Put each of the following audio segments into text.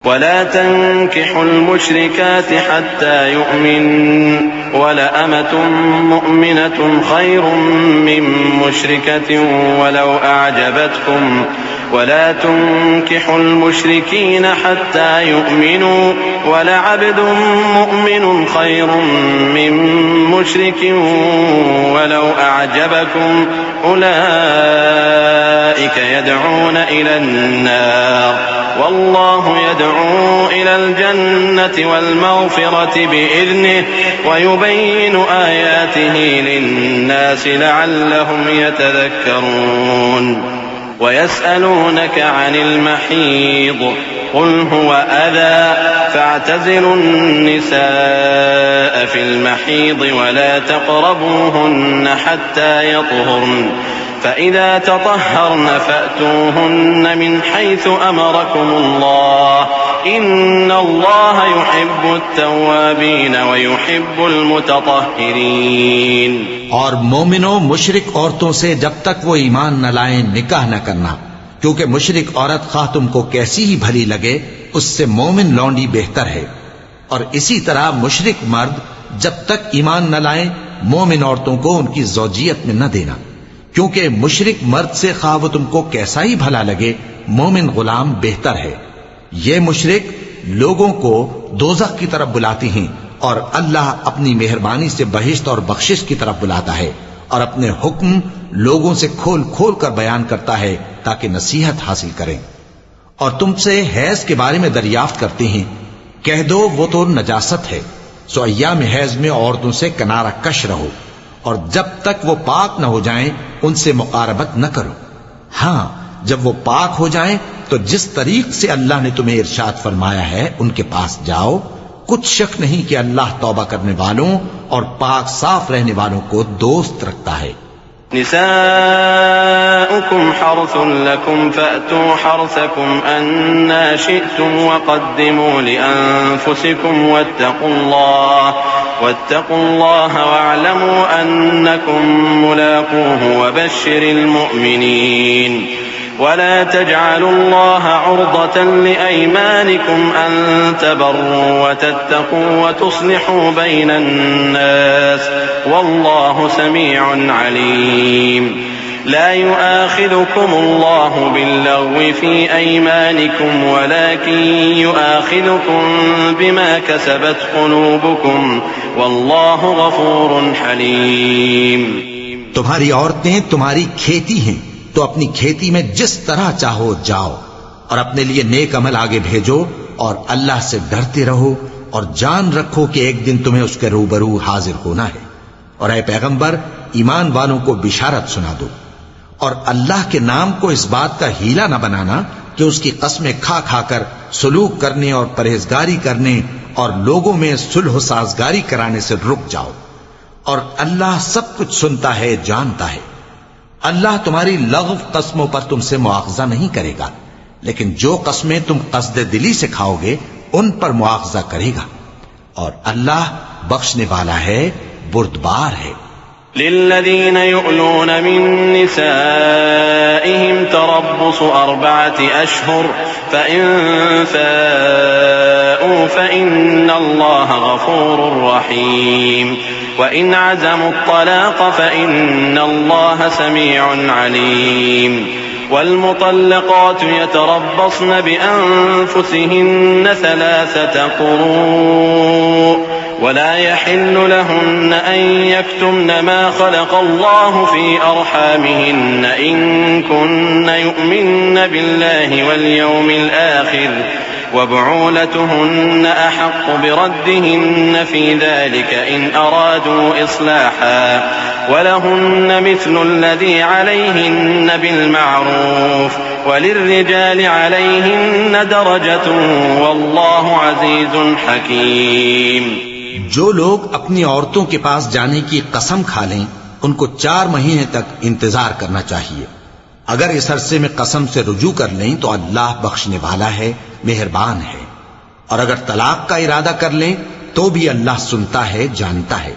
ولا تنكحوا المشركات حتى يؤمن ولأمة مؤمنة خير من مشركة ولو أعجبتكم ولا تنكحوا المشركين حتى يؤمنوا ولعبد مؤمن خير من مشرك ولو أعجبكم أولئك يدعون إلى النار والله يدعو إلى الجنة والمغفرة بإذنه ويبين آياته للناس لعلهم يتذكرون ويسألونك عن المحيض قل هو أذى فاعتزلوا النساء في المحيض ولا تقربوهن حتى يطهرن فإذا تطهرن فأتوهن من حيث أمركم الله إن الله يحب التوابين ويحب المتطهرين. اور مومنوں مشرک عورتوں سے جب تک وہ ایمان نہ لائیں نکاح نہ کرنا، کیونکہ مشرک عورت خواہ تم کو کیسی ہی بھلی لگے اس سے مومن لونڈی بہتر ہے. اور اسی طرح مشرک مرد جب تک ایمان نہ لائیں مومن عورتوں کو ان کی زوجیت میں نہ دینا، کیونکہ مشرک مرد سے خواہ وہ تم کو کیسا ہی بھلا لگے مومن غلام بہتر ہے. یہ مشرک لوگوں کو دوزخ کی طرف بلاتی ہیں اور اللہ اپنی مہربانی سے بہشت اور بخشش کی طرف بلاتا ہے اور اپنے حکم لوگوں سے کھول کھول کر بیان کرتا ہے تاکہ نصیحت حاصل کریں. اور تم سے حیض کے بارے میں دریافت کرتے ہیں، کہہ دو وہ تو نجاست ہے، سو ایام حیض میں عورتوں سے کنارہ کش رہو اور جب تک وہ پاک نہ ہو جائیں ان سے مقاربت نہ کرو. ہاں جب وہ پاک ہو جائیں تو جس طریق سے اللہ نے تمہیں ارشاد فرمایا ہے ان کے پاس جاؤ. کچھ شک نہیں کہ اللہ توبہ کرنے والوں اور پاک صاف رہنے والوں کو دوست رکھتا ہے. نساؤكم حرث لكم فأتوا حرثكم أنا شئتم وقدموا لأنفسكم واتقوا الله واعلموا أنكم ملاقوه وبشر المؤمنين. ولا تجعلوا الله عرضة لأيمانكم أن تبروا وتتقوا وتصلحوا بين الناس والله سميع عليم. لا يؤاخذكم الله باللغو في أيمانكم ولكن يؤاخذكم بما كسبت قلوبكم والله غفور حليم. تمہاری عورتیں تمہاری کھیتی ہیں تو اپنی کھیتی میں جس طرح چاہو جاؤ اور اپنے لیے نیک عمل آگے بھیجو اور اللہ سے ڈرتے رہو اور جان رکھو کہ ایک دن تمہیں اس کے روبرو حاضر ہونا ہے. اور اے پیغمبر ایمان والوں کو بشارت سنا دو اور اللہ کے نام کو اس بات کا ہیلا نہ بنانا کہ اس کی قسمیں کھا کھا کر سلوک کرنے اور پرہیزگاری کرنے اور لوگوں میں صلح و سازگاری کرانے سے رک جاؤ. اور اللہ سب کچھ سنتا ہے جانتا ہے. اللہ تمہاری لغو قسموں پر تم سے مواخذہ نہیں کرے گا، لیکن جو قسمیں تم قصد دلی سے کھاؤ گے ان پر مواخذہ کرے گا، اور اللہ بخشنے والا ہے بردبار ہے. للذين يؤلون من نسائهم تربص 4 أشهر فإن فاءوا فإن الله غفور رحيم. وإن عزموا الطلاق فإن الله سميع عليم. والمطلقات يتربصن بأنفسهن 3 قروء ولا يحل لهن أن يكتمن ما خلق الله في أرحامهن إن كن يؤمن بالله واليوم الآخر وبعولتهن أحق بردهن في ذلك إن أرادوا إصلاحا ولهن مثل الذي عليهن بالمعروف وللرجال عليهن درجة والله عزيز حكيم. جو لوگ اپنی عورتوں کے پاس جانے کی قسم کھا لیں ان کو 4 مہینے تک انتظار کرنا چاہیے. اگر اس عرصے میں قسم سے رجوع کر لیں تو اللہ بخشنے والا ہے مہربان ہے. اور اگر طلاق کا ارادہ کر لیں تو بھی اللہ سنتا ہے جانتا ہے.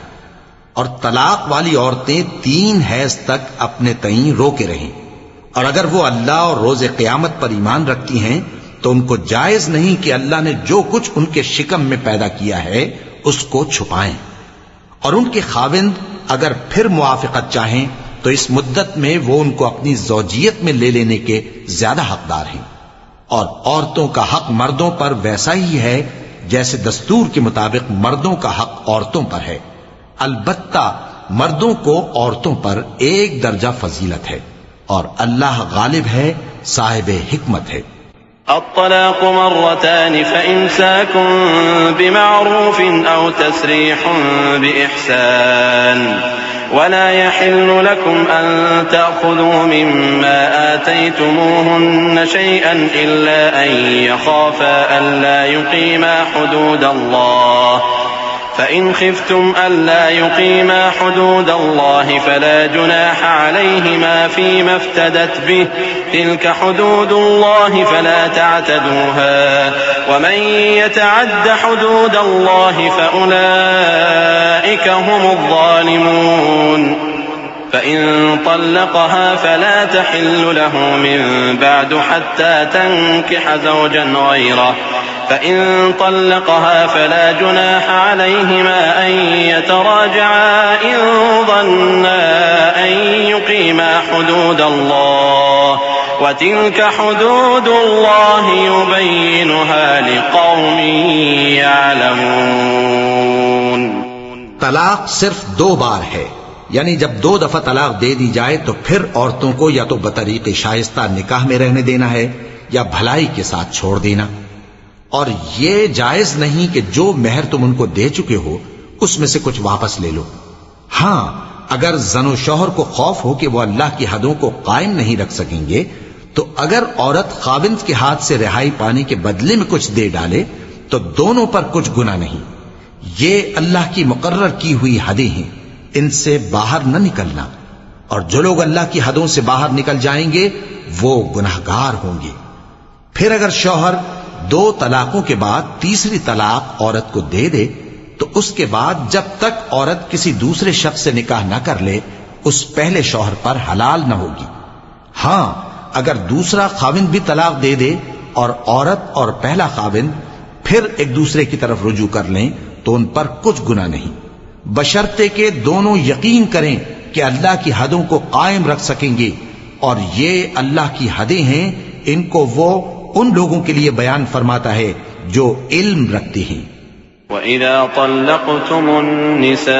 اور طلاق والی عورتیں 3 حیض تک اپنے تئیں روکے رہیں، اور اگر وہ اللہ اور روز قیامت پر ایمان رکھتی ہیں تو ان کو جائز نہیں کہ اللہ نے جو کچھ ان کے شکم میں پیدا کیا ہے اس کو چھپائیں، اور ان کے خاوند اگر پھر موافقت چاہیں تو اس مدت میں وہ ان کو اپنی زوجیت میں لے لینے کے زیادہ حقدار ہیں، اور عورتوں کا حق مردوں پر ویسا ہی ہے جیسے دستور کے مطابق مردوں کا حق عورتوں پر ہے، البتہ مردوں کو عورتوں پر ایک درجہ فضیلت ہے، اور اللہ غالب ہے، صاحب حکمت ہے۔ الطلاق مرتان فإمساك بمعروف أو تسريح بإحسان ولا يحل لكم أن تأخذوا مما آتيتموهن شيئا إلا أن يخافا ألا يقيما حدود الله فإن خفتم ألا يقيما حدود الله فلا جناح عليهما فيما افتدت به تلك حدود الله فلا تعتدوها ومن يتعد حدود الله فأولئك هم الظالمون فإن طلقها فلا تحل له من بعد حتى تنكح زوجا غيره فإن طلقها فلا جناح عليهما أن يتراجعا إن ظنا أن يقيما حدود الله وتلك حدود الله يبينها لقوم يعلمون۔ طلاق صرف 2 بار ہے، یعنی جب 2 دفعہ طلاق دے دی جائے تو پھر عورتوں کو یا تو بطریق شائستہ نکاح میں رہنے دینا ہے یا بھلائی کے ساتھ چھوڑ دینا، اور یہ جائز نہیں کہ جو مہر تم ان کو دے چکے ہو اس میں سے کچھ واپس لے لو۔ ہاں اگر زن و شوہر کو خوف ہو کہ وہ اللہ کی حدوں کو قائم نہیں رکھ سکیں گے تو اگر عورت خاوند کے ہاتھ سے رہائی پانے کے بدلے میں کچھ دے ڈالے تو دونوں پر کچھ گناہ نہیں۔ یہ اللہ کی مقرر کی ہوئی حدیں ہیں، ان سے باہر نہ نکلنا، اور جو لوگ اللہ کی حدوں سے باہر نکل جائیں گے وہ گناہگار ہوں گے۔ پھر اگر شوہر 2 طلاقوں کے بعد تیسری طلاق عورت کو دے دے تو اس کے بعد جب تک عورت کسی دوسرے شخص سے نکاح نہ کر لے اس پہلے شوہر پر حلال نہ ہوگی۔ ہاں اگر دوسرا خاوند بھی طلاق دے دے اور عورت اور پہلا خاوند پھر ایک دوسرے کی طرف رجوع کر لیں تو ان پر کچھ گناہ نہیں، بشرطے کہ دونوں یقین کریں کہ اللہ کی حدوں کو قائم رکھ سکیں گے، اور یہ اللہ کی حدیں ہیں، ان کو وہ ان لوگوں کے لیے بیان فرماتا ہے جو علم رکھتے ہیں۔ وَإِذَا طَلَّقْتُمُ النِّسَاءَ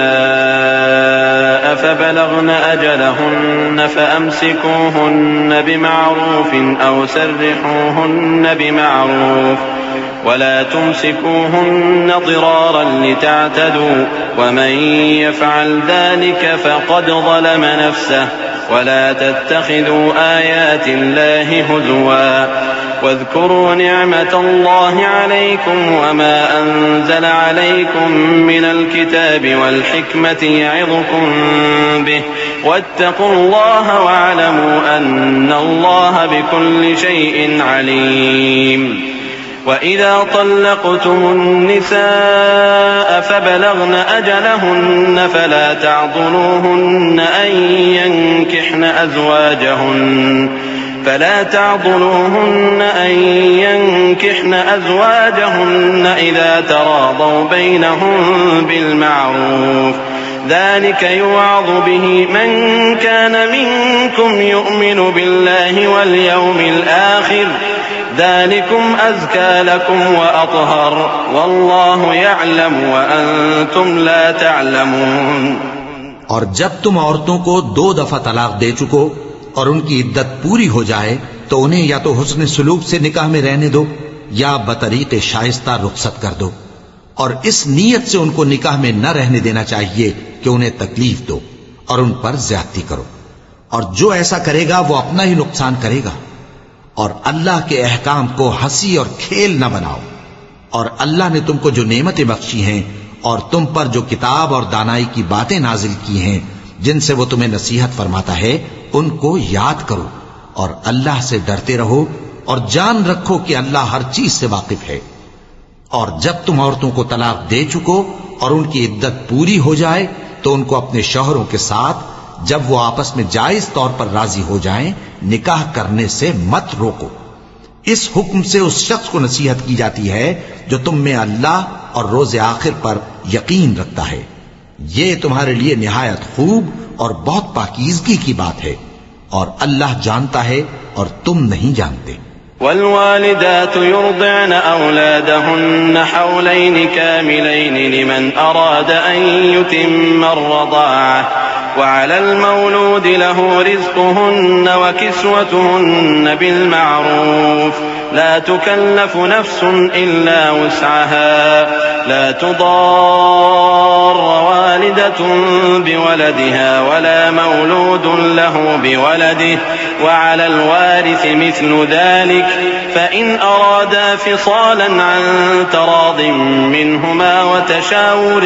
فَبَلَغْنَ أَجَلَهُنَّ فَأَمْسِكُوهُنَّ بِمَعْرُوفٍ أَوْ سَرِّحُوهُنَّ بِمَعْرُوفٍ ولا تمسكوهن ضرارا لتعتدوا ومن يفعل ذلك فقد ظلم نفسه ولا تتخذوا آيات الله هزوا واذكروا نعمة الله عليكم وما أنزل عليكم من الكتاب والحكمة يعظكم به واتقوا الله واعلموا أن الله بكل شيء عليم۔ وَإِذَا طَلَّقْتُمُ النِّسَاءَ فَبَلَغْنَ أَجَلَهُنَّ فَلَا تعضلوهن أن ينكحن أزواجهن إذا تراضوا بينهم بالمعروف ذلك يوعظ به من كان منكم يؤمن بالله واليوم الآخر ذلكم أزكى لكم وأطهر والله يعلم وأنتم لا تعلمون۔ اور جب تم عورتوں کو 2 دفعہ طلاق دے چکو اور ان کی عدت پوری ہو جائے تو انہیں یا تو حسن سلوک سے نکاح میں رہنے دو یا بطریق شائستہ رخصت کر دو، اور اس نیت سے ان کو نکاح میں نہ رہنے دینا چاہیے کہ انہیں تکلیف دو اور ان پر زیادتی کرو، اور جو ایسا کرے گا وہ اپنا ہی نقصان کرے گا۔ اور اللہ کے احکام کو ہنسی اور کھیل نہ بناؤ، اور اللہ نے تم کو جو نعمتیں بخشی ہیں اور تم پر جو کتاب اور دانائی کی باتیں نازل کی ہیں جن سے وہ تمہیں نصیحت فرماتا ہے ان کو یاد کرو، اور اللہ سے ڈرتے رہو اور جان رکھو کہ اللہ ہر چیز سے واقف ہے۔ اور جب تم عورتوں کو طلاق دے چکو اور ان کی عدت پوری ہو جائے تو ان کو اپنے شوہروں کے ساتھ جب وہ آپس میں جائز طور پر راضی ہو جائیں نکاح کرنے سے مت روکو، اس حکم سے اس شخص کو نصیحت کی جاتی ہے جو تم میں اللہ اور روز آخر پر یقین رکھتا ہے، یہ تمہارے لیے نہایت خوب اور بہت پاکیزگی کی بات ہے، اور اللہ جانتا ہے اور تم نہیں جانتے۔ والوالدات يرضعن أولادهن حولين كاملين لمن أراد أن يتم الرضاعة وعلى المولود له رزقهن وكسوتهن بالمعروف لا تكلف نفس إلا وسعها لا تضار والدة بولدها ولا مولود له بولده وعلى الوارث مثل ذلك فإن أرادا فصالا عن تراض منهما وتشاور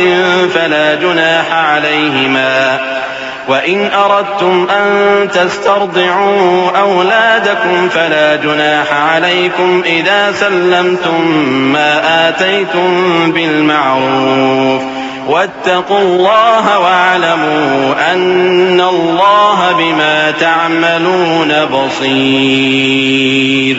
فلا جناح عليهما وإن أردتم أن تسترضعوا أولادكم فلا جناح عليكم إذا سلمتم ما آتيتم بالمعروف واتقوا الله واعلموا أن الله بما تعملون بصير۔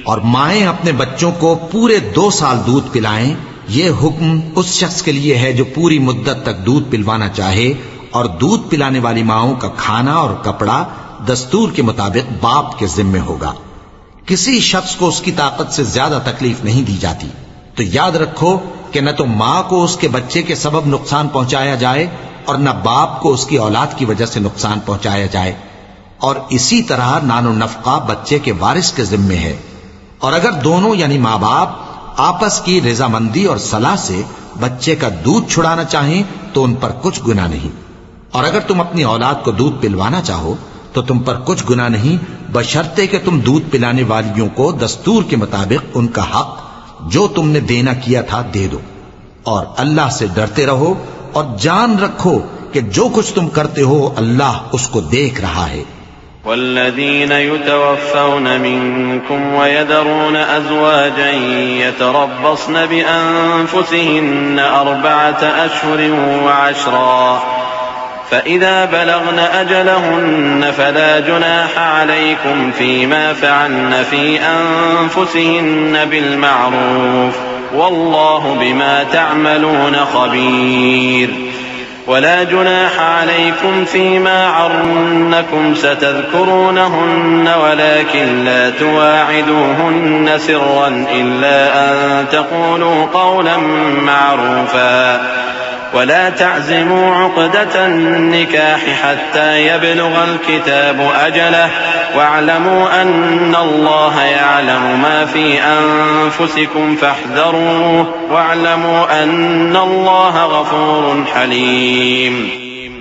اور مائیں اپنے بچوں کو پورے 2 سال دودھ پلائیں، یہ حکم اس شخص کے لیے ہے جو پوری مدت تک دودھ پلوانا چاہے، اور دودھ پلانے والی ماؤں کا کھانا اور کپڑا دستور کے مطابق باپ کے ذمے ہوگا۔ کسی شخص کو اس کی طاقت سے زیادہ تکلیف نہیں دی جاتی، تو یاد رکھو کہ نہ تو ماں کو اس کے بچے کے سبب نقصان پہنچایا جائے اور نہ باپ کو اس کی اولاد کی وجہ سے نقصان پہنچایا جائے، اور اسی طرح نان و نفقہ بچے کے وارث کے ذمے ہے، اور اگر دونوں یعنی ماں باپ آپس کی رضامندی اور صلاح سے بچے کا دودھ چھڑانا چاہیں تو ان پر کچھ گناہ نہیں، اور اگر تم اپنی اولاد کو دودھ پلوانا چاہو تو تم پر کچھ گناہ نہیں، بشرطے کہ تم دودھ پلانے والیوں کو دستور کے مطابق ان کا حق جو تم نے دینا کیا تھا دے دو، اور اللہ سے ڈرتے رہو اور جان رکھو کہ جو کچھ تم کرتے ہو اللہ اس کو دیکھ رہا ہے۔ والذين يتوفون منكم ويذرون أزواجا يتربصن بأنفسهن 4 أشهر و10 فإذا بلغن أجلهن فلا جناح عليكم فيما فعلن في أنفسهن بالمعروف والله بما تعملون خبير ولا جناح عليكم فيما عرضنكم ستذكرونهن ولكن لا تواعدوهن سرا إلا أن تقولوا قولا معروفا ولا تعزموا عقدة النكاح حتى يبلغ الكتاب أجله واعلموا أن الله يعلم ما في أنفسكم فاحذروه واعلموا أن الله غفور حليم۔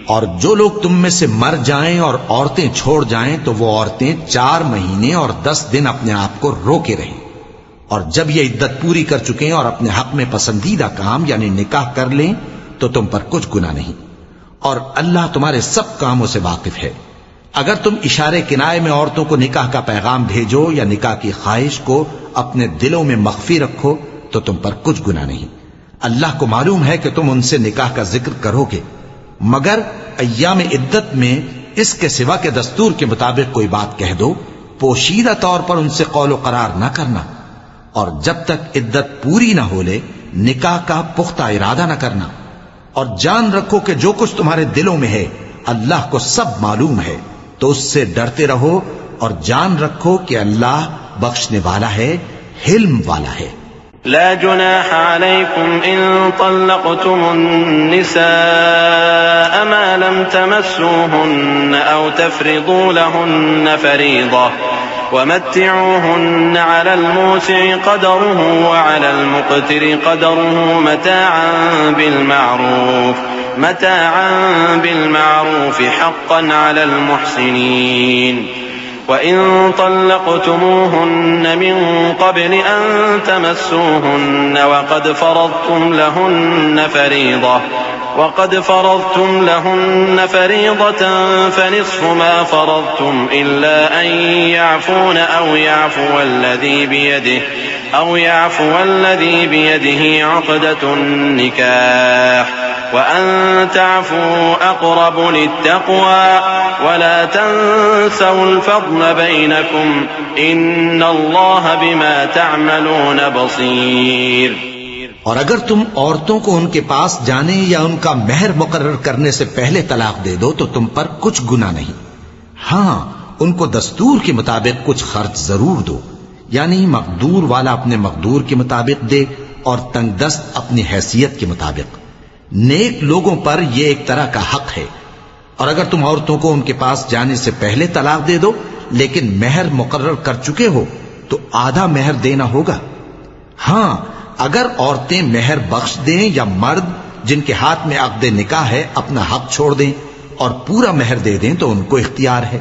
اور جو لوگ تم میں سے مر جائیں اور عورتیں چھوڑ جائیں تو وہ عورتیں 4 مہینے اور 10 دن اپنے آپ کو روکے رہیں، اور جب یہ عدت پوری کر چکیں اور اپنے حق میں پسندیدہ کام یعنی نکاح کر لیں تو تم پر کچھ گناہ نہیں، اور اللہ تمہارے سب کاموں سے واقف ہے۔ اگر تم اشارے کنائے میں عورتوں کو نکاح کا پیغام بھیجو یا نکاح کی خواہش کو اپنے دلوں میں مخفی رکھو تو تم پر کچھ گناہ نہیں، اللہ کو معلوم ہے کہ تم ان سے نکاح کا ذکر کرو گے، مگر ایام عدت میں اس کے سوا کے دستور کے مطابق کوئی بات کہہ دو، پوشیدہ طور پر ان سے قول و قرار نہ کرنا، اور جب تک عدت پوری نہ ہو لے نکاح کا پختہ ارادہ نہ کرنا، اور جان رکھو کہ جو کچھ تمہارے دلوں میں ہے اللہ کو سب معلوم ہے، تو اس سے ڈرتے رہو اور جان رکھو کہ اللہ بخشنے والا ہے، حلم والا ہے۔ لا جناح عليكم إن طلقتم النساء ما لم تمسوهن أو تفرضوا لهن فريضة ومتعوهن على الموسع قدره وعلى المقتر قدره متاعا بالمعروف حقا على المحسنين وإن طلقتموهن من قبل أن تمسوهن وقد فرضتم لهن فريضة فنصف ما فرضتم إلا أن يعفون أو يعفو الذي بيده عقدة النكاح وأن تعفوا أقرب للتقوى ولا تنسوا الفضل بينكم إن الله بما تعملون بصير. اور اگر تم عورتوں کو ان کے پاس جانے یا ان کا مہر مقرر کرنے سے پہلے طلاق دے دو تو تم پر کچھ گناہ نہیں. ہاں ان کو دستور کے مطابق کچھ خرچ ضرور دو، یعنی مقدور والا اپنے مقدور کے مطابق دے اور تنگ دست اپنی حیثیت کے مطابق. نیک لوگوں پر یہ ایک طرح کا حق ہے. اور اگر تم عورتوں کو ان کے پاس جانے سے پہلے طلاق دے دو لیکن مہر مقرر کر چکے ہو تو آدھا مہر دینا ہوگا. ہاں اگر عورتیں مہر بخش دیں یا مرد جن کے ہاتھ میں عقد نکاح ہے اپنا حق چھوڑ دیں اور پورا مہر دے دیں تو ان کو اختیار ہے.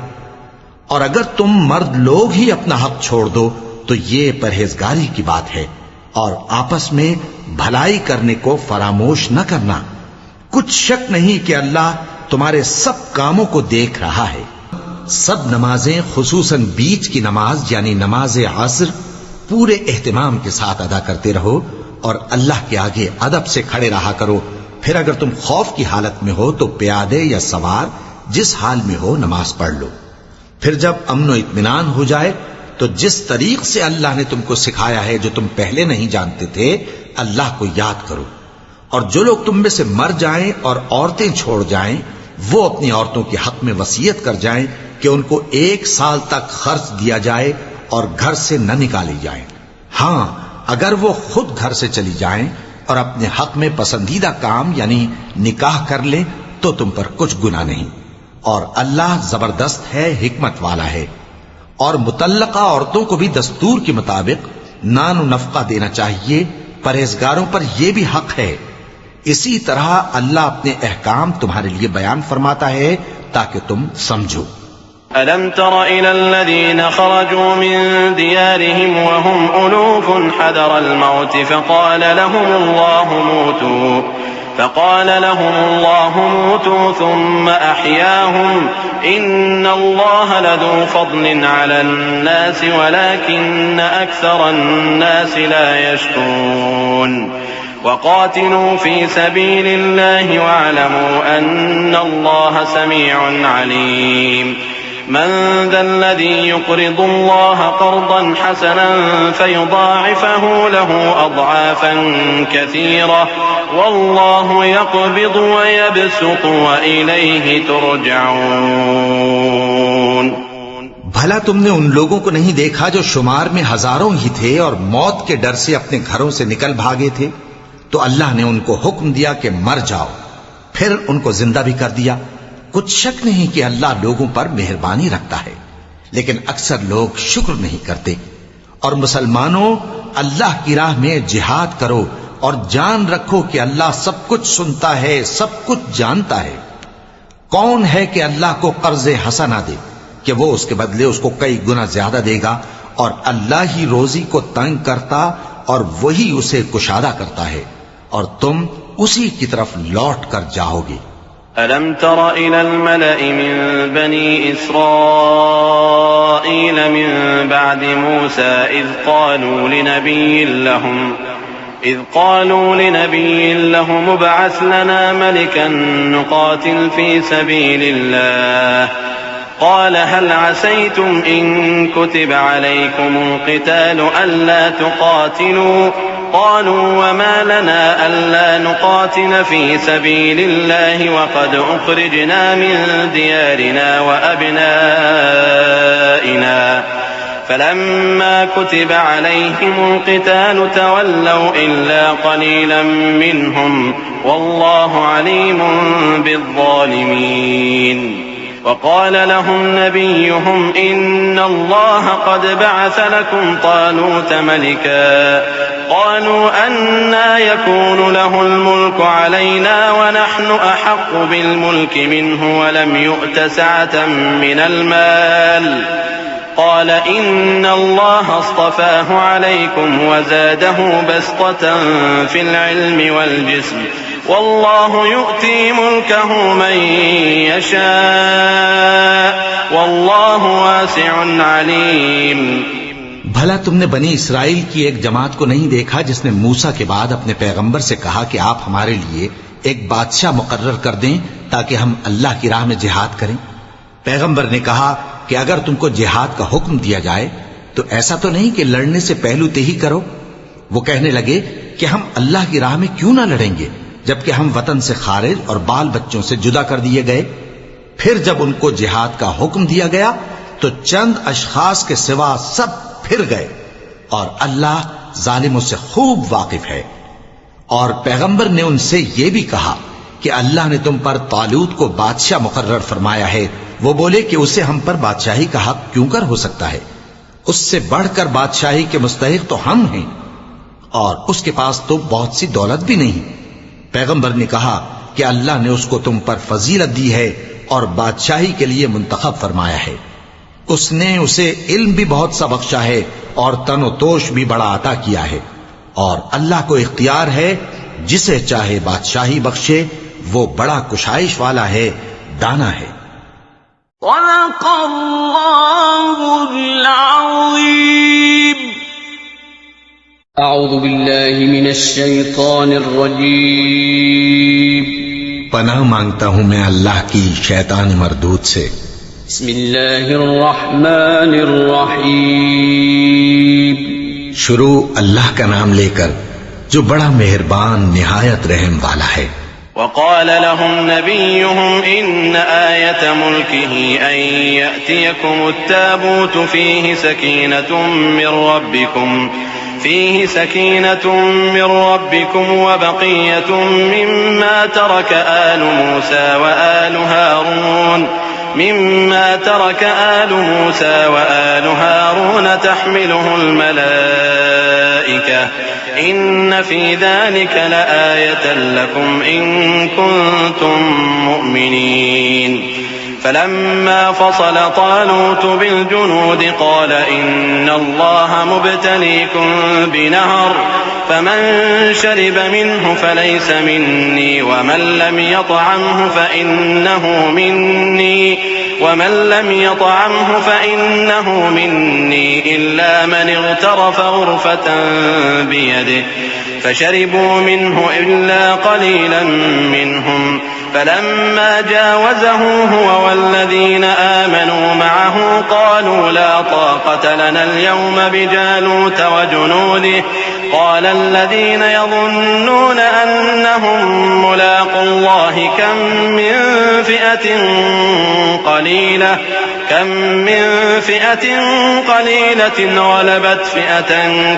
اور اگر تم مرد لوگ ہی اپنا حق چھوڑ دو تو یہ پرہیزگاری کی بات ہے. اور آپس میں بھلائی کرنے کو فراموش نہ کرنا. کچھ شک نہیں کہ اللہ تمہارے سب کاموں کو دیکھ رہا ہے. سب نمازیں خصوصاً بیچ کی نماز یعنی نماز عصر پورے اہتمام کے ساتھ ادا کرتے رہو اور اللہ کے آگے ادب سے کھڑے رہا کرو. پھر اگر تم خوف کی حالت میں ہو تو پیادے یا سوار جس حال میں ہو نماز پڑھ لو. پھر جب امن و اطمینان ہو جائے تو جس طریق سے اللہ نے تم کو سکھایا ہے جو تم پہلے نہیں جانتے تھے اللہ کو یاد کرو. اور جو لوگ تم میں سے مر جائیں اور عورتیں چھوڑ جائیں وہ اپنی عورتوں کے حق میں وصیت کر جائیں کہ ان کو 1 سال تک خرچ دیا جائے اور گھر سے نہ نکالی جائیں. ہاں اگر وہ خود گھر سے چلی جائیں اور اپنے حق میں پسندیدہ کام یعنی نکاح کر لیں تو تم پر کچھ گناہ نہیں. اور اللہ زبردست ہے، حکمت والا ہے. اور مطلقہ عورتوں کو بھی دستور کے مطابق نان و نفقہ دینا چاہیے. پرہیزگاروں پر یہ بھی حق ہے. اسی طرح اللہ اپنے احکام تمہارے لیے بیان فرماتا ہے تاکہ تم سمجھو. ألم تر إلى الذين خرجوا من ديارهم وهم ألوف حذر الموت فقال لهم الله موتوا ثم أحياهم إن الله لذو فضل على الناس ولكن أكثر الناس لا يشكرون. وقاتلوا في سبيل الله واعلموا أن الله سميع عليم. من ذا الذي يقرض الله قرضا حسنا فيضاعفه له أضعافا كثيرة والله يقبض ويبسط وإليه ترجعون. بھلا تم نے ان لوگوں کو نہیں دیکھا جو شمار میں ہزاروں ہی تھے اور موت کے ڈر سے اپنے گھروں سے نکل بھاگے تھے؟ تو اللہ نے ان کو حکم دیا کہ مر جاؤ، پھر ان کو زندہ بھی کر دیا. کچھ شک نہیں کہ اللہ لوگوں پر مہربانی رکھتا ہے لیکن اکثر لوگ شکر نہیں کرتے. اور مسلمانوں اللہ کی راہ میں جہاد کرو اور جان رکھو کہ اللہ سب کچھ سنتا ہے، سب کچھ جانتا ہے. کون ہے کہ اللہ کو قرض حسنہ دے کہ وہ اس کے بدلے اس کو کئی گنا زیادہ دے گا؟ اور اللہ ہی روزی کو تنگ کرتا اور وہی اسے کشادہ کرتا ہے اور تم اسی کی طرف لوٹ کر جاؤ گے. ألم تر إلى الملأ من بني إسرائيل من بعد موسى إذ قالوا لنبي لهم ابعث لنا ملكا نقاتل في سبيل الله قال هل عسيتم إن كتب عليكم القتال ألا تقاتلوا قالوا وما لنا ألا نقاتل في سبيل الله وقد أخرجنا من ديارنا وأبنائنا فلما كتب عليهم القتال تولوا إلا قليلا منهم والله عليم بالظالمين. وقال لهم نبيهم إن الله قد بعث لكم طالوت ملكا قالوا أنى يكون له الملك علينا ونحن أحق بالملك منه ولم يؤت سعة من المال قال إن الله اصطفاه عليكم وزاده بسطة في العلم والجسم والله يؤتي ملكه من يشاء والله واسع عليم. بھلا تم نے بنی اسرائیل کی ایک جماعت کو نہیں دیکھا جس نے موسیٰ کے بعد اپنے پیغمبر سے کہا کہ آپ ہمارے لیے ایک بادشاہ مقرر کر دیں تاکہ ہم اللہ کی راہ میں جہاد کریں؟ پیغمبر نے کہا کہ اگر تم کو جہاد کا حکم دیا جائے تو ایسا تو نہیں کہ لڑنے سے پہلو ہی کرو۔ وہ کہنے لگے کہ ہم اللہ کی راہ میں کیوں نہ لڑیں گے جبکہ ہم وطن سے خارج اور بال بچوں سے جدا کر دیے گئے۔ پھر جب ان کو جہاد کا حکم دیا گیا تو چند اشخاص کے سوا سب پھر گئے، اور اللہ ظالموں سے خوب واقف ہے۔ اور پیغمبر نے ان سے یہ بھی کہا کہ اللہ نے تم پر طالوت کو بادشاہ مقرر فرمایا ہے۔ وہ بولے کہ اسے ہم پر بادشاہی کا حق کیوں کر ہو سکتا ہے؟ اس سے بڑھ کر بادشاہی کے مستحق تو ہم ہیں، اور اس کے پاس تو بہت سی دولت بھی نہیں۔ پیغمبر نے کہا کہ اللہ نے اس کو تم پر فضیلت دی ہے اور بادشاہی کے لیے منتخب فرمایا ہے۔ اس نے اسے علم بھی بہت سا بخشا ہے اور تن و توش بھی بڑا عطا کیا ہے، اور اللہ کو اختیار ہے جسے چاہے بادشاہی بخشے، وہ بڑا کشائش والا ہے، دانا ہے۔ صدق اللہ العظیم۔ اعوذ باللہ من الشیطان الرجیم۔ پناہ مانگتا ہوں میں اللہ کی شیطان مردود سے۔ بسم اللہ الرحمن الرحیم۔ شروع اللہ کا نام لے کر جو بڑا مہربان نہایت رحم والا ہے۔ وقال لهم نبيهم إن آية ملكه أن يأتيكم التابوت فيه سكينة من ربكم وبقية مما ترك آل موسى وآل هارون تحمله الملائكة إن في ذلك لآية لكم إن كنتم مؤمنين فلما فصل طالوت بالجنود قال إن الله مبتليكم بنهر فمن شرب منه فليس مني ومن لم يطعمه فإنه مني إلا من اغترف غرفة بيده فشربوا منه إلا قليلا منهم فلما جاوزه هو والذين آمنوا معه قالوا لا طاقة لنا اليوم بجالوت وجنوده قال الذين يظنون أنهم ملاقو الله كم من فئة قليلة غلبت فئة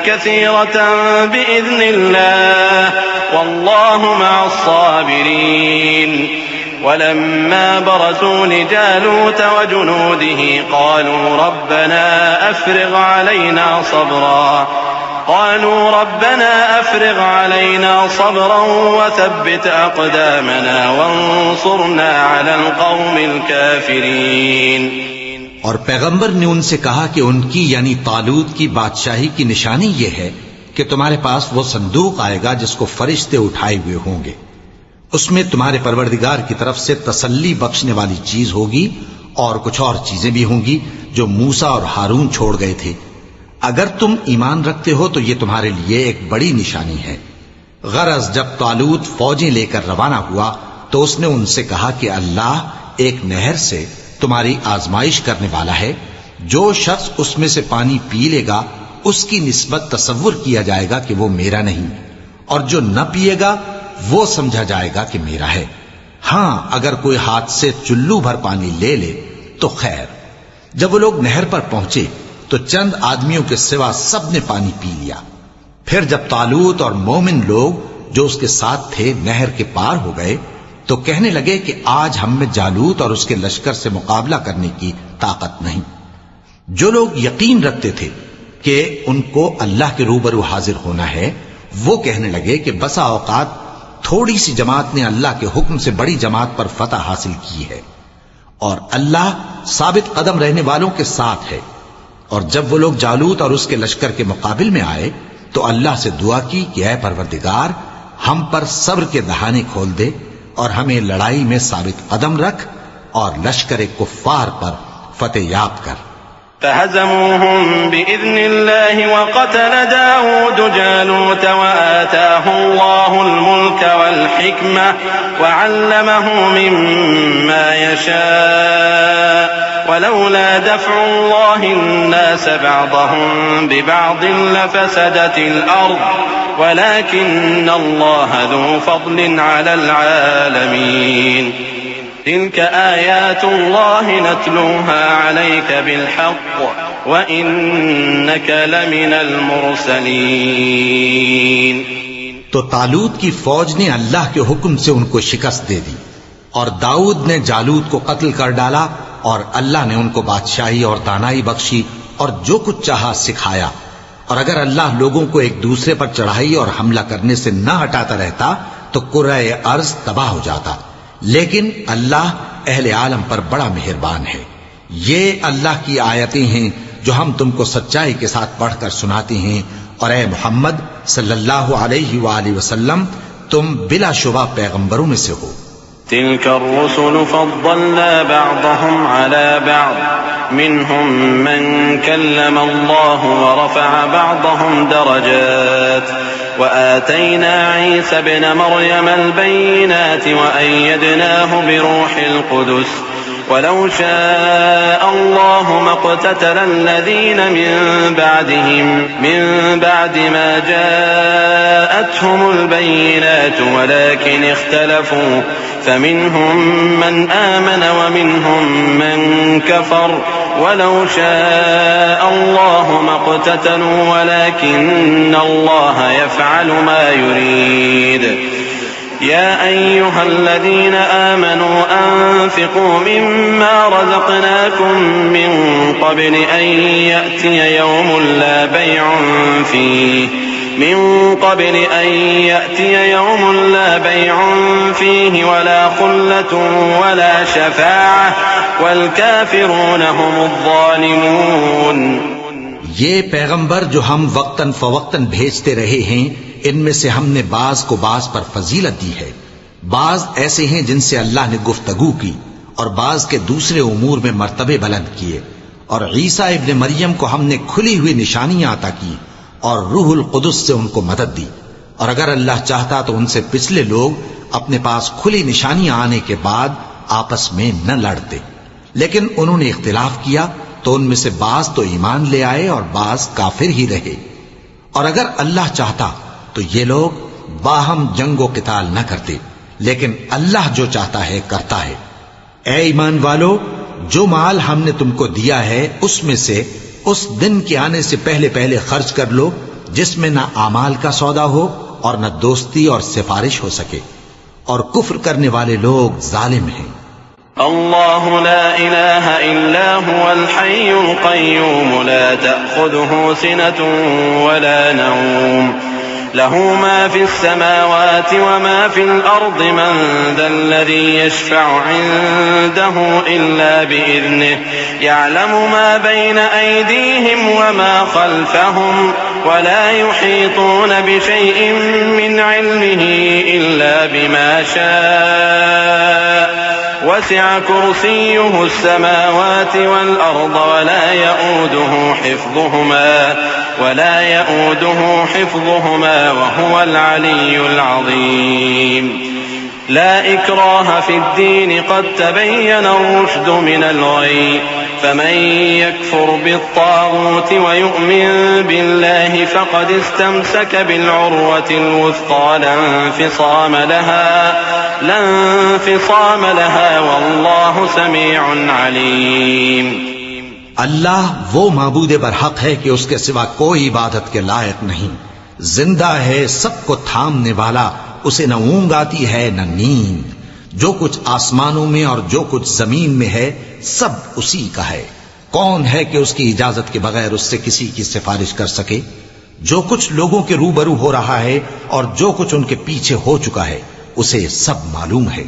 كثيرة بإذن الله والله مع الصابرين ولما برزوا لجالوت وجنوده قالوا ربنا أفرغ علينا صبرا وثبت أقدامنا وانصرنا على القوم الكافرين۔ اور پیغمبر نے ان سے کہا کہ ان کی یعنی طالوت کی بادشاہی کی نشانی یہ ہے کہ تمہارے پاس وہ صندوق آئے گا جس کو فرشتے اٹھائے ہوئے ہوں گے۔ اس میں تمہارے پروردگار کی طرف سے تسلی بخشنے والی چیز ہوگی اور کچھ اور چیزیں بھی ہوں گی جو موسیٰ اور ہارون چھوڑ گئے تھے۔ اگر تم ایمان رکھتے ہو تو یہ تمہارے لیے ایک بڑی نشانی ہے۔ غرض جب طالوت فوجیں لے کر روانہ ہوا تو اس نے ان سے کہا کہ اللہ ایک نہر سے تمہاری آزمائش کرنے والا ہے، جو شخص اس میں سے پانی پی لے گا اس کی نسبت تصور کیا جائے گا کہ وہ میرا نہیں، اور جو نہ پیے گا وہ سمجھا جائے گا کہ میرا ہے۔ ہاں اگر کوئی ہاتھ سے چلو بھر پانی لے لے تو خیر۔ جب وہ لوگ نہر پر پہنچے تو چند آدمیوں کے سوا سب نے پانی پی لیا۔ پھر جب طالوت اور مومن لوگ جو اس کے ساتھ تھے نہر کے پار ہو گئے تو کہنے لگے کہ آج ہم میں جالوت اور اس کے لشکر سے مقابلہ کرنے کی طاقت نہیں۔ جو لوگ یقین رکھتے تھے کہ ان کو اللہ کے روبرو حاضر ہونا ہے وہ کہنے لگے کہ بسا اوقات تھوڑی سی جماعت نے اللہ کے حکم سے بڑی جماعت پر فتح حاصل کی ہے، اور اللہ ثابت قدم رہنے والوں کے ساتھ ہے۔ اور جب وہ لوگ جالوت اور اس کے لشکر کے مقابل میں آئے تو اللہ سے دعا کی کہ اے پروردگار ہم پر صبر کے دہانے کھول دے اور ہمیں لڑائی میں ثابت قدم رکھ اور لشکر کفار پر فتح یاب کر۔ فهزموهم بإذن الله وقتل داود جالوت وآتاه الله الملك والحكمة وعلمه مما يشاء ولولا دفع الله الناس بعضهم ببعض لفسدت الأرض ولكن الله ذو فضل على العالمين تلك آيات الله نتلوها عليك بالحق وإنك لمن المرسلين. تو طالوت کی فوج نے اللہ کے حکم سے ان کو شکست دے دی، اور داؤد نے جالوت کو قتل کر ڈالا، اور اللہ نے ان کو بادشاہی اور دانائی بخشی اور جو کچھ چاہا سکھایا. اور اگر اللہ لوگوں کو ایک دوسرے پر چڑھائی اور حملہ کرنے سے نہ ہٹاتا رہتا تو کرۂ ارض تباہ ہو جاتا، لیکن اللہ اہل عالم پر بڑا مہربان ہے. یہ اللہ کی آیتیں ہیں جو ہم تم کو سچائی کے ساتھ پڑھ کر سناتے ہیں، اور اے محمد صلی اللہ علیہ وآلہ وسلم تم بلا شبہ پیغمبروں میں سے ہو. تلك الرسل فضلنا بعضهم على بعض منهم من كلم الله ورفع بعضهم درجات وآتينا عيسى ابن مريم البينات وأيدناه بروح القدس ولو شاء الله ما اقتتل الذين من بعد ما جاءتهم البينات ولكن اختلفوا فمنهم من آمن ومنهم من كفر ولو شاء الله ما اقتتلوا ولكن الله يفعل ما يريد. يا أيها الذين آمنوا أنفقوا مما رزقناكم من قبل أن يأتي يوم لا بيع فيه ولا خلة ولا شفاعة والكافرون هم الظالمون. یہ پیغمبر جو ہم وقتاً فوقتاً بھیجتے رہے ہیں، ان میں سے ہم نے بعض کو بعض پر فضیلت دی ہے. بعض ایسے ہیں جن سے اللہ نے گفتگو کی، اور بعض کے دوسرے امور میں مرتبے بلند کیے. اور عیسیٰ ابن مریم کو ہم نے کھلی ہوئی نشانیاں عطا کی اور روح القدس سے ان کو مدد دی. اور اگر اللہ چاہتا تو ان سے پچھلے لوگ اپنے پاس کھلی نشانیاں آنے کے بعد آپس میں نہ لڑتے، لیکن انہوں نے اختلاف کیا تو ان میں سے بعض تو ایمان لے آئے اور بعض کافر ہی رہے. اور اگر اللہ چاہتا تو یہ لوگ باہم جنگ و قتال نہ کرتے، لیکن اللہ جو چاہتا ہے کرتا ہے. اے ایمان والو، جو مال ہم نے تم کو دیا ہے اس میں سے اس دن کے آنے سے پہلے پہلے خرچ کر لو جس میں نہ اعمال کا سودا ہو اور نہ دوستی اور سفارش ہو سکے، اور کفر کرنے والے لوگ ظالم ہیں. الله لا إله إلا هو الحي القيوم لا تأخذه سنة ولا نوم له ما في السماوات وما في الأرض من ذا الذي يشفع عنده إلا بإذنه يعلم ما بين أيديهم وما خلفهم ولا يحيطون بشيء من علمه إلا بما شاء وسع كرسيه السماوات والأرض ولا يؤوده حفظهما وهو العلي العظيم. لا إكراه في الدين قد تبين الرشد من الغي فمن يكفر بالطاغوت ويؤمن بالله فقد استمسك بالعروة الوثقى لا انفصام لها والله سميع عليم. اللہ وہ معبود برحق ہے کہ اس کے سوا کوئی عبادت کے لائق نہیں. زندہ ہے، سب کو تھامنے والا، اسے نہ اونگ آتی ہے نہ نیند. جو کچھ آسمانوں میں اور جو کچھ زمین میں ہے سب اسی کا ہے. کون ہے کہ اس کی اجازت کے بغیر اس سے کسی کی سفارش کر سکے؟ جو کچھ لوگوں کے روبرو ہو رہا ہے اور جو کچھ ان کے پیچھے ہو چکا ہے اسے سب معلوم ہے،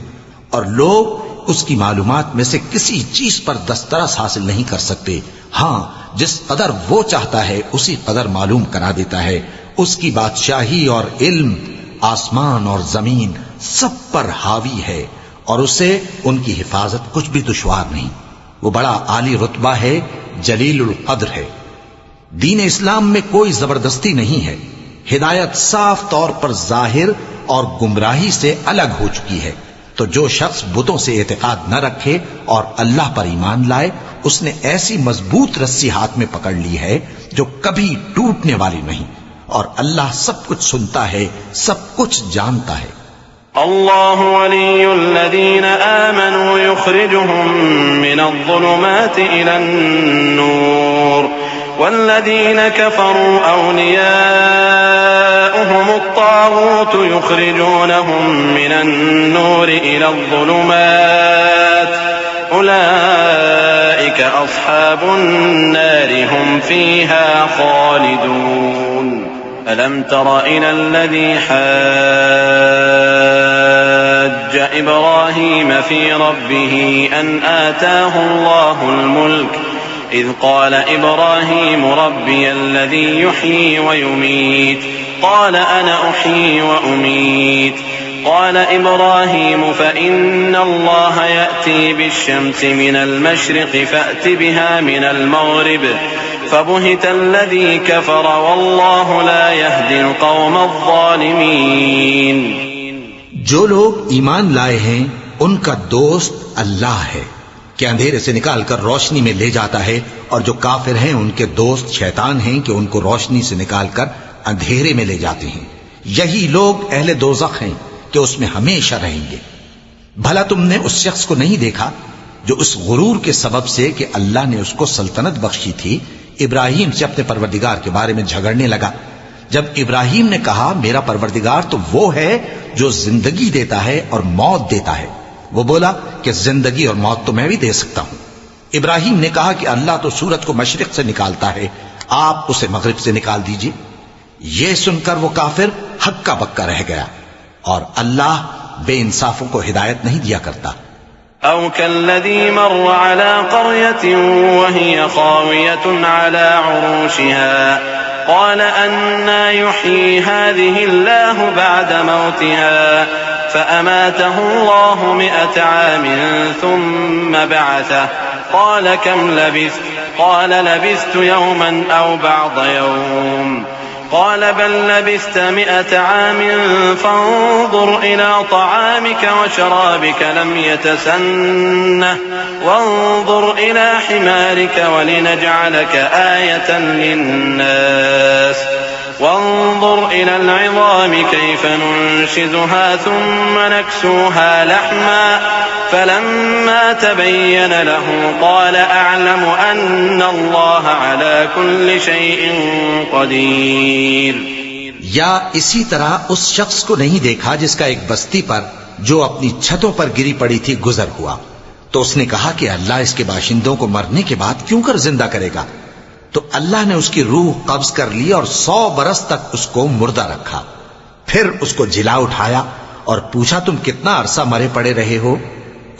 اور لوگ اس کی معلومات میں سے کسی چیز پر دسترس حاصل نہیں کر سکتے. ہاں، جس قدر وہ چاہتا ہے اسی قدر معلوم کرا دیتا ہے. اس کی بادشاہی اور علم آسمان اور زمین سب پر حاوی ہے، اور اسے ان کی حفاظت کچھ بھی دشوار نہیں. وہ بڑا عالی رتبہ ہے، جلیل القدر ہے. دین اسلام میں کوئی زبردستی نہیں ہے. ہدایت صاف طور پر ظاہر اور گمراہی سے الگ ہو چکی ہے۔ تو جو شخص بتوں سے اعتقاد نہ رکھے اور اللہ پر ایمان لائے، اس نے ایسی مضبوط رسی ہاتھ میں پکڑ لی ہے جو کبھی ٹوٹنے والی نہیں، اور اللہ سب کچھ سنتا ہے، سب کچھ جانتا ہے۔ اللہ ولی الذین آمنوا یخرجهم من الظلمات الى النور والذین کفروا اولیاؤهم الطاغوت یخرجونهم من النور الى الظلمات اولئک اصحاب النار هم فیها خالدون ألم تر إلى الذي حاج إبراهيم في ربه أن آتاه الله الملك إذ قال إبراهيم ربي الذي يحيي ويميت قال أنا أحيي وأميت قال إبراهيم فإن الله يأتي بالشمس من المشرق فأت بها من المغرب فبهت الذي كفر والله لا يهدي القوم الظالمين۔ جو لوگ ایمان لائے ہیں ان کا دوست اللہ ہے کہ اندھیرے سے نکال کر روشنی میں لے جاتا ہے، اور جو کافر ہیں ان کے دوست شیطان ہیں کہ ان کو روشنی سے نکال کر اندھیرے میں لے جاتے ہیں۔ یہی لوگ اہل دوزخ ہیں کہ اس میں ہمیشہ رہیں گے۔ بھلا تم نے اس شخص کو نہیں دیکھا جو اس غرور کے سبب سے کہ اللہ نے اس کو سلطنت بخشی تھی، ابراہیم سے اپنے پروردگار کے بارے میں جھگڑنے لگا؟ جب ابراہیم نے کہا میرا پروردگار تو وہ ہے جو زندگی دیتا ہے اور موت دیتا ہے، وہ بولا کہ زندگی اور موت تو میں بھی دے سکتا ہوں۔ ابراہیم نے کہا کہ اللہ تو سورج کو مشرق سے نکالتا ہے، آپ اسے مغرب سے نکال دیجئے۔ یہ سن کر وہ کافر ہکا بکا رہ گیا، اور اللہ بے انصافوں کو ہدایت نہیں دیا کرتا۔ أو كالذي مر على قرية وهي خاوية على عروشها قال أنى يحيي هذه الله بعد موتها فأماته الله 100 عام ثم بعثه قال كم لبثت قال لبثت يوما أو بعض يوم قال بل لبثت 100 عام فانظر إلى طعامك وشرابك لم يتسنه وانظر إلى حمارك ولنجعلك آية للناس وانظر إلى العظام كيف ننشزها ثم نكسوها لحما فلما تبين له قال أعلم أن الله على كل شيء قدير۔ یا اسی طرح اس شخص کو نہیں دیکھا جس کا ایک بستی پر جو اپنی چھتوں پر گری پڑی تھی گزر ہوا، تو اس نے کہا کہ اللہ اس کے باشندوں کو مرنے کے بعد کیوں کر زندہ کرے گا؟ تو اللہ نے اس کی روح قبض کر لی اور 100 برس تک اس کو مردہ رکھا، پھر اس کو جلا اٹھایا اور پوچھا تم کتنا عرصہ مرے پڑے رہے ہو؟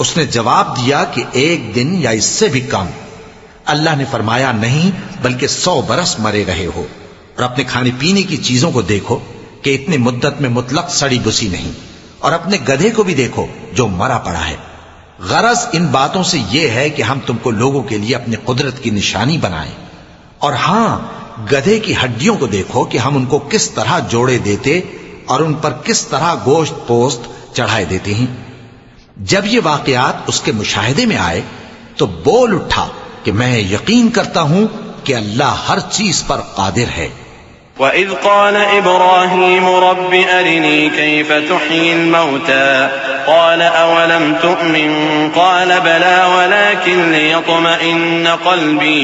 اس نے جواب دیا کہ 1 دن یا اس سے بھی کم۔ اللہ نے فرمایا نہیں بلکہ 100 برس مرے رہے ہو، اور اپنے کھانے پینے کی چیزوں کو دیکھو کہ اتنی مدت میں مطلق سڑی بسی نہیں، اور اپنے گدھے کو بھی دیکھو جو مرا پڑا ہے۔ غرض ان باتوں سے یہ ہے کہ ہم تم کو لوگوں کے لیے اپنی قدرت کی نشانی بنائیں، اور ہاں گدھے کی ہڈیوں کو دیکھو کہ ہم ان کو کس طرح جوڑے دیتے اور ان پر کس طرح گوشت پوست چڑھائے دیتے ہیں۔ جب یہ واقعات اس کے مشاہدے میں آئے تو بول اٹھا کہ میں یقین کرتا ہوں کہ اللہ ہر چیز پر قادر ہے۔ وَإِذْ قَالَ إِبْرَاهِيمُ رَبِّ أَرِنِي كَيْفَ تُحْيِي الْمَوْتَى قَالَ أَوَلَمْ تُؤْمِنْ قَالَ بَلَى وَلَكِنْ لِيَطْمَئِنَّ قَلْبِي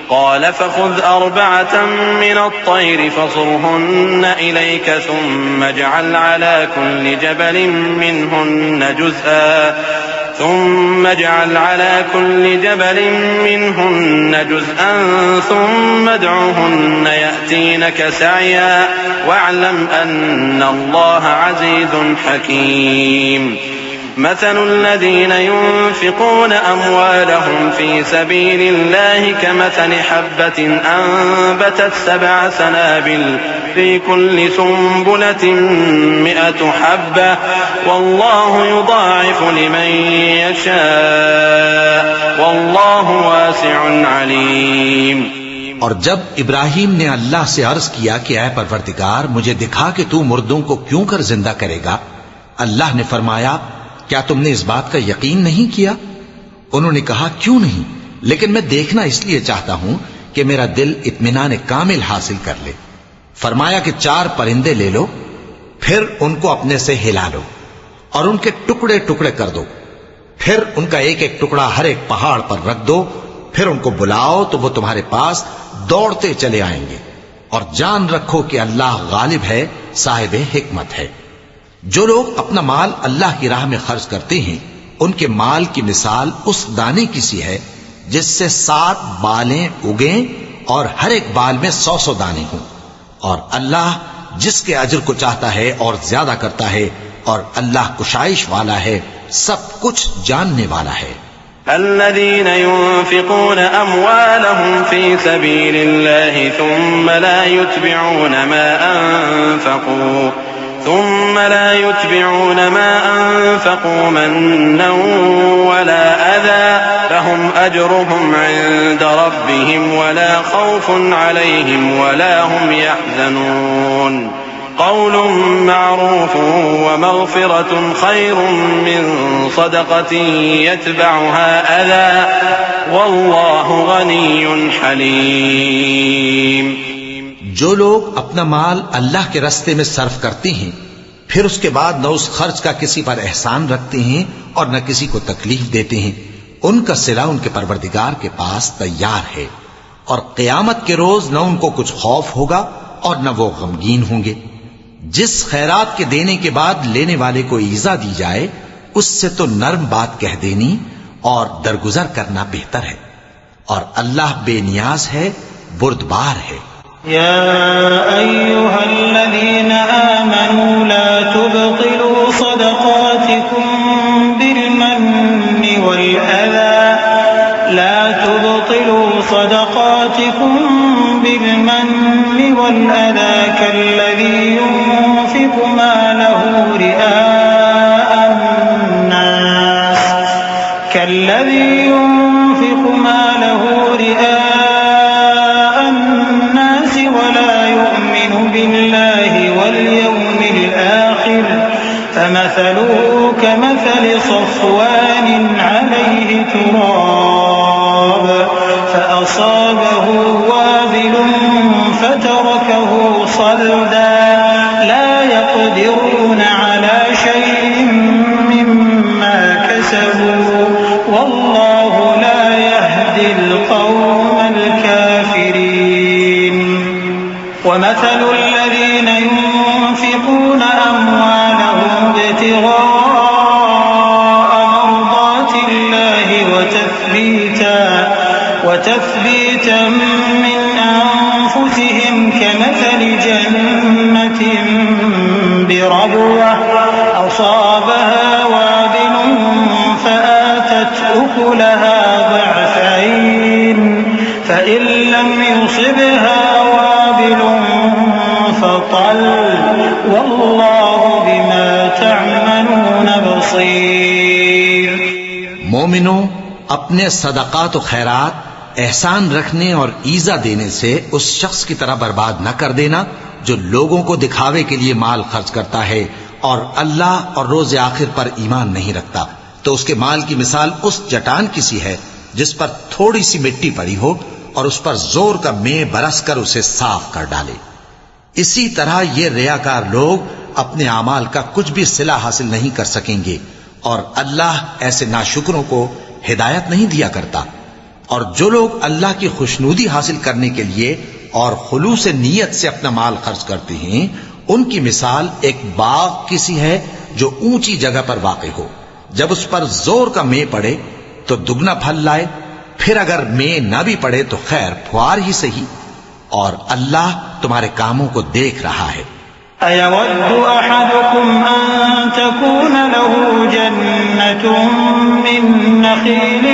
قال فخذ 4 من الطير فصرهن إليك ثم اجعل على كل جبل منهن جزءا ثم ادعهن يأتينك سعيا واعلم أن الله عزيز حكيم۔ مثل الذين ينفقون أموالهم في سبيل الله كمثل حبة أنبتت 7 سنابل في كل سنبلة 100 حبة والله يضاعف لمن يشاء والله واسع عليم۔ اور جب ابراہیم نے اللہ سے عرض کیا کہ اے پروردگار مجھے دکھا کہ تو مردوں کو کیوں کر زندہ کرے گا، اللہ نے فرمایا کیا تم نے اس بات کا یقین نہیں کیا؟ انہوں نے کہا کیوں نہیں، لیکن میں دیکھنا اس لیے چاہتا ہوں کہ میرا دل اطمینان کامل حاصل کر لے۔ فرمایا کہ 4 پرندے لے لو، پھر ان کو اپنے سے ہلا لو اور ان کے ٹکڑے ٹکڑے کر دو، پھر ان کا ایک ایک ٹکڑا ہر ایک پہاڑ پر رکھ دو، پھر ان کو بلاؤ تو وہ تمہارے پاس دوڑتے چلے آئیں گے، اور جان رکھو کہ اللہ غالب ہے، صاحب حکمت ہے۔ جو لوگ اپنا مال اللہ کی راہ میں خرچ کرتے ہیں ان کے مال کی مثال اس دانے کی سی ہے جس سے 7 بالیں اگیں اور ہر ایک بال میں 100 دانے ہوں، اور اللہ جس کے اجر کو چاہتا ہے اور زیادہ کرتا ہے، اور اللہ کشائش والا ہے، سب کچھ جاننے والا ہے۔ الذين ينفقون أموالهم في سبيل الله ثم لا يتبعون ما أنفقوا منا ولا أذى لهم أجرهم عند ربهم ولا خوف عليهم ولا هم يحزنون قول معروف ومغفرة خير من صدقة يتبعها أذى والله غني حليم۔ جو لوگ اپنا مال اللہ کے راستے میں صرف کرتے ہیں پھر اس کے بعد نہ اس خرچ کا کسی پر احسان رکھتے ہیں اور نہ کسی کو تکلیف دیتے ہیں، ان کا صلہ ان کے پروردگار کے پاس تیار ہے، اور قیامت کے روز نہ ان کو کچھ خوف ہوگا اور نہ وہ غمگین ہوں گے۔ جس خیرات کے دینے کے بعد لینے والے کو ایذا دی جائے اس سے تو نرم بات کہہ دینی اور درگزر کرنا بہتر ہے، اور اللہ بے نیاز ہے، بردبار ہے۔ يا أيها الذين آمنوا لا تبطلوا صدقاتكم بالمن والأذى كالذي ينفق ماله رئاء الناس ولا يؤمن بالله واليوم الآخر فمثله كمثل صفوان عليه تراب فأصابه وابل فتركه صلدا لا يقدرون على شيء مما كسبوا والله لا يهدي القوم الكافرين ومثل الذين ينفقون أموالهم ابتغاء مرضات الله وتثبيتا من أنفسهم كمثل جنة بربوة أصابها وابل فآتت أكلها ضعفين فإن لم يصبها وابل فطل والله بما تعملون بصير۔ مومنوں، اپنے صدقات و خیرات احسان رکھنے اور ایذا دینے سے اس شخص کی طرح برباد نہ کر دینا جو لوگوں کو دکھاوے کے لیے مال خرچ کرتا ہے اور اللہ اور روز آخر پر ایمان نہیں رکھتا، تو اس کے مال کی مثال اس چٹان کی سی ہے جس پر تھوڑی سی مٹی پڑی ہو اور اس پر زور کا مے برس کر اسے صاف کر ڈالے۔ اسی طرح یہ ریاکار لوگ اپنے اعمال کا کچھ بھی صلہ حاصل نہیں کر سکیں گے، اور اللہ ایسے ناشکروں کو ہدایت نہیں دیا کرتا۔ اور جو لوگ اللہ کی خوشنودی حاصل کرنے کے لیے اور خلوص نیت سے اپنا مال خرچ کرتے ہیں ان کی مثال ایک باغ کی سی ہے جو اونچی جگہ پر واقع ہو، جب اس پر زور کا مے پڑے تو دگنا پھل لائے، پھر اگر مے نہ بھی پڑے تو خیر پھوار ہی صحیح، اور اللہ تمہارے کاموں کو دیکھ رہا ہے۔ أَيَوَدُّ أَحَدُكُمْ أَن تَكُونَ لَهُ جَنَّةٌ مِّن نَّخِيلٍ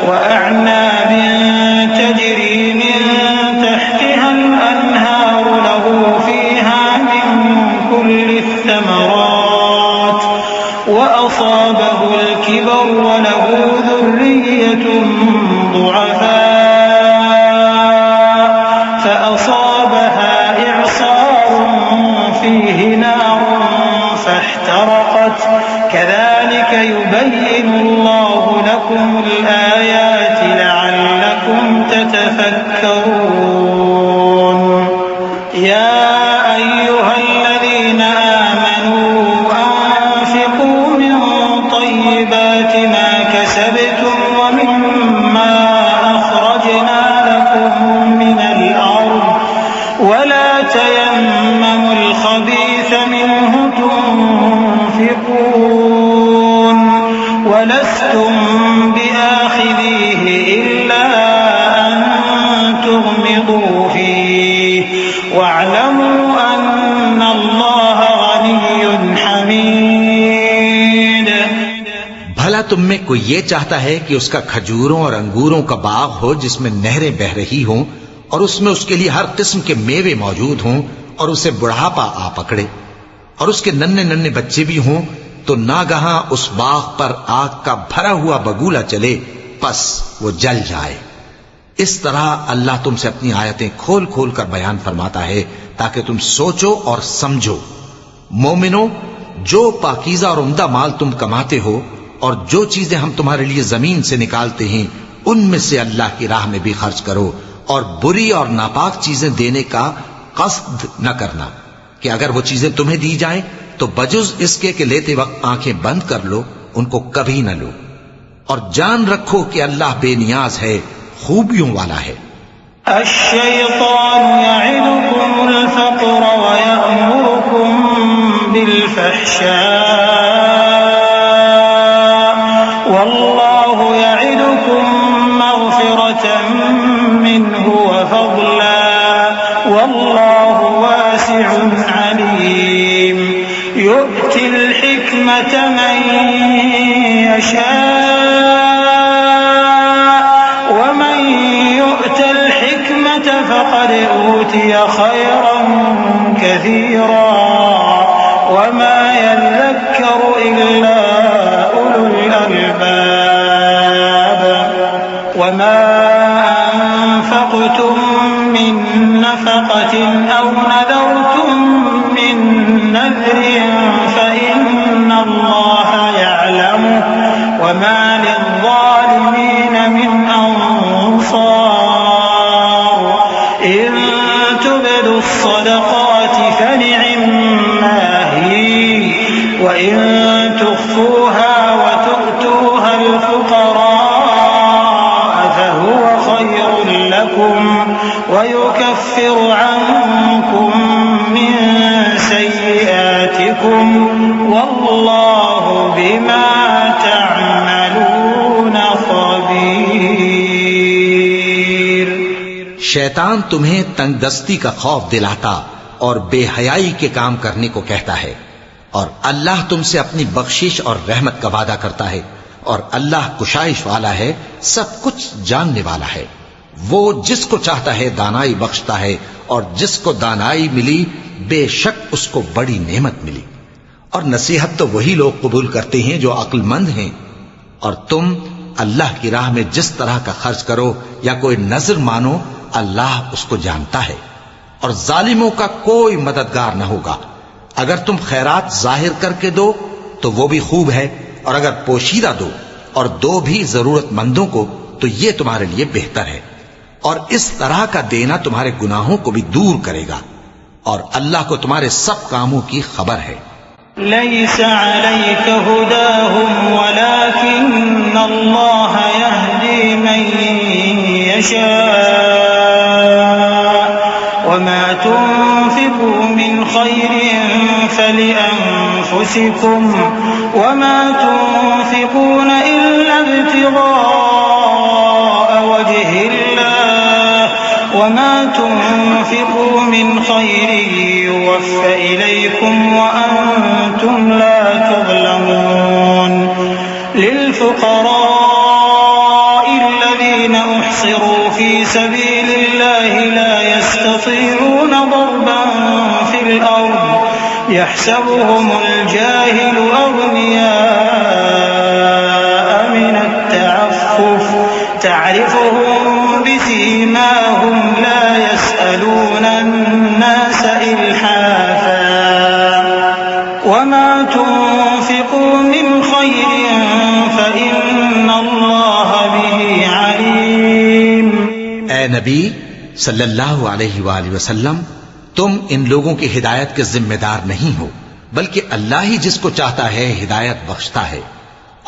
وَأَعْنَابٍ تَجْرِي مِن تَحْتِهَا الْأَنْهَارُ لَهُ فِيهَا مِن كُلِّ الثَّمَرَاتِ وَأَصَابَهُ الْكِبَرُ وَلَهُ ذُرِّيَّةٌ ضعفاء فأصابها إعصار فيه نار فاحترقت كذلك يبين الله لكم الآيات لعلكم تتفكرون يا أيها الذين آمنوا أنفقوا من طيبات ما كسبتم ومما أخرجنا لكم من الأرض ولا تيمموا الخبيث منه تنفقون ولستم بآخذيه إلا أن تغمضوا فيه واعلموا أن الله غني حميد. بھلا تم میں کوئی یہ چاہتا ہے کہ اس کا کھجوروں اور انگوروں کا باغ ہو جس میں نہریں بہ رہی ہوں اور اس میں اس کے لیے ہر قسم کے میوے موجود ہوں اور اسے بڑھاپا آ پکڑے اور اس کے ننھے ننھے بچے بھی ہوں تو ناگہاں اس باغ پر آگ کا بھرا ہوا بگولا چلے پس وہ جل جائے. اس طرح اللہ تم سے اپنی آیتیں کھول کھول کر بیان فرماتا ہے تاکہ تم سوچو اور سمجھو. مومنو، جو پاکیزہ اور عمدہ مال تم کماتے ہو اور جو چیزیں ہم تمہارے لیے زمین سے نکالتے ہیں ان میں سے اللہ کی راہ میں بھی خرچ کرو اور بری اور ناپاک چیزیں دینے کا قصد نہ کرنا کہ اگر وہ چیزیں تمہیں دی جائیں تو بجز اس کے کہ لیتے وقت آنکھیں بند کر لو ان کو کبھی نہ لو. اور جان رکھو کہ اللہ بے نیاز ہے، خوبیوں والا ہے. الشیطان یعدکم الفقر ویأمرکم بالفحشاء واللہ یعدکم مغفرة منہ وفضلا واللہ واسع علیم. يؤتي الحكمة من يشاء ومن يؤت الحكمة فقد أوتي خيرا كثيرا وما يذكر إلا أولو الألباب. وما أنفقتم من نفقة أو نذرتم من نذر فإن الله يعلمه وما للظالمين من أنصار. إن تبدوا الصدقات فنعما هي وإن تخفوها وتؤتوها الفقراء فهو خير لكم ويكفر عنكم من سيئاتكم والله بما تعملون خبير. شیطان تمہیں تنگ دستی کا خوف دلاتا اور بے حیائی کے کام کرنے کو کہتا ہے، اور اللہ تم سے اپنی بخشش اور رحمت کا وعدہ کرتا ہے، اور اللہ کشائش والا ہے، سب کچھ جاننے والا ہے. وہ جس کو چاہتا ہے دانائی بخشتا ہے، اور جس کو دانائی ملی بے شک اس کو بڑی نعمت ملی. اور نصیحت تو وہی لوگ قبول کرتے ہیں جو عقل مند ہیں. اور تم اللہ کی راہ میں جس طرح کا خرچ کرو یا کوئی نذر مانو اللہ اس کو جانتا ہے. اور ظالموں کا کوئی مددگار نہ ہوگا. اگر تم خیرات ظاہر کر کے دو تو وہ بھی خوب ہے، اور اگر پوشیدہ دو اور دو بھی ضرورت مندوں کو تو یہ تمہارے لیے بہتر ہے. اور اس طرح کا دینا تمہارے گناہوں کو بھی دور کرے گا، اور اللہ کو تمہارے سب کاموں کی خبر ہے. ليس عليك هداهم ولكن الله يهدي من يشاء وما تنفقوا من خير فلأنفسكم وما تنفقون إلا ابتغاء وجه الله وما تنفقوا من خير يوفى إليكم وأنتم لا تظلمون. للفقراء الذين أحصروا في سبيل الله لا يستطيعون ضربا في الأرض يحسبهم الجاهل أغنياء من التعفف تعرفهم وما تنفقوا من خير فإن الله به عليم۔ اے نبی صلی اللہ علیہ وآلہ وسلم، تم ان لوگوں کی ہدایت کے ذمہ دار نہیں ہو، بلکہ اللہ ہی جس کو چاہتا ہے ہدایت بخشتا ہے۔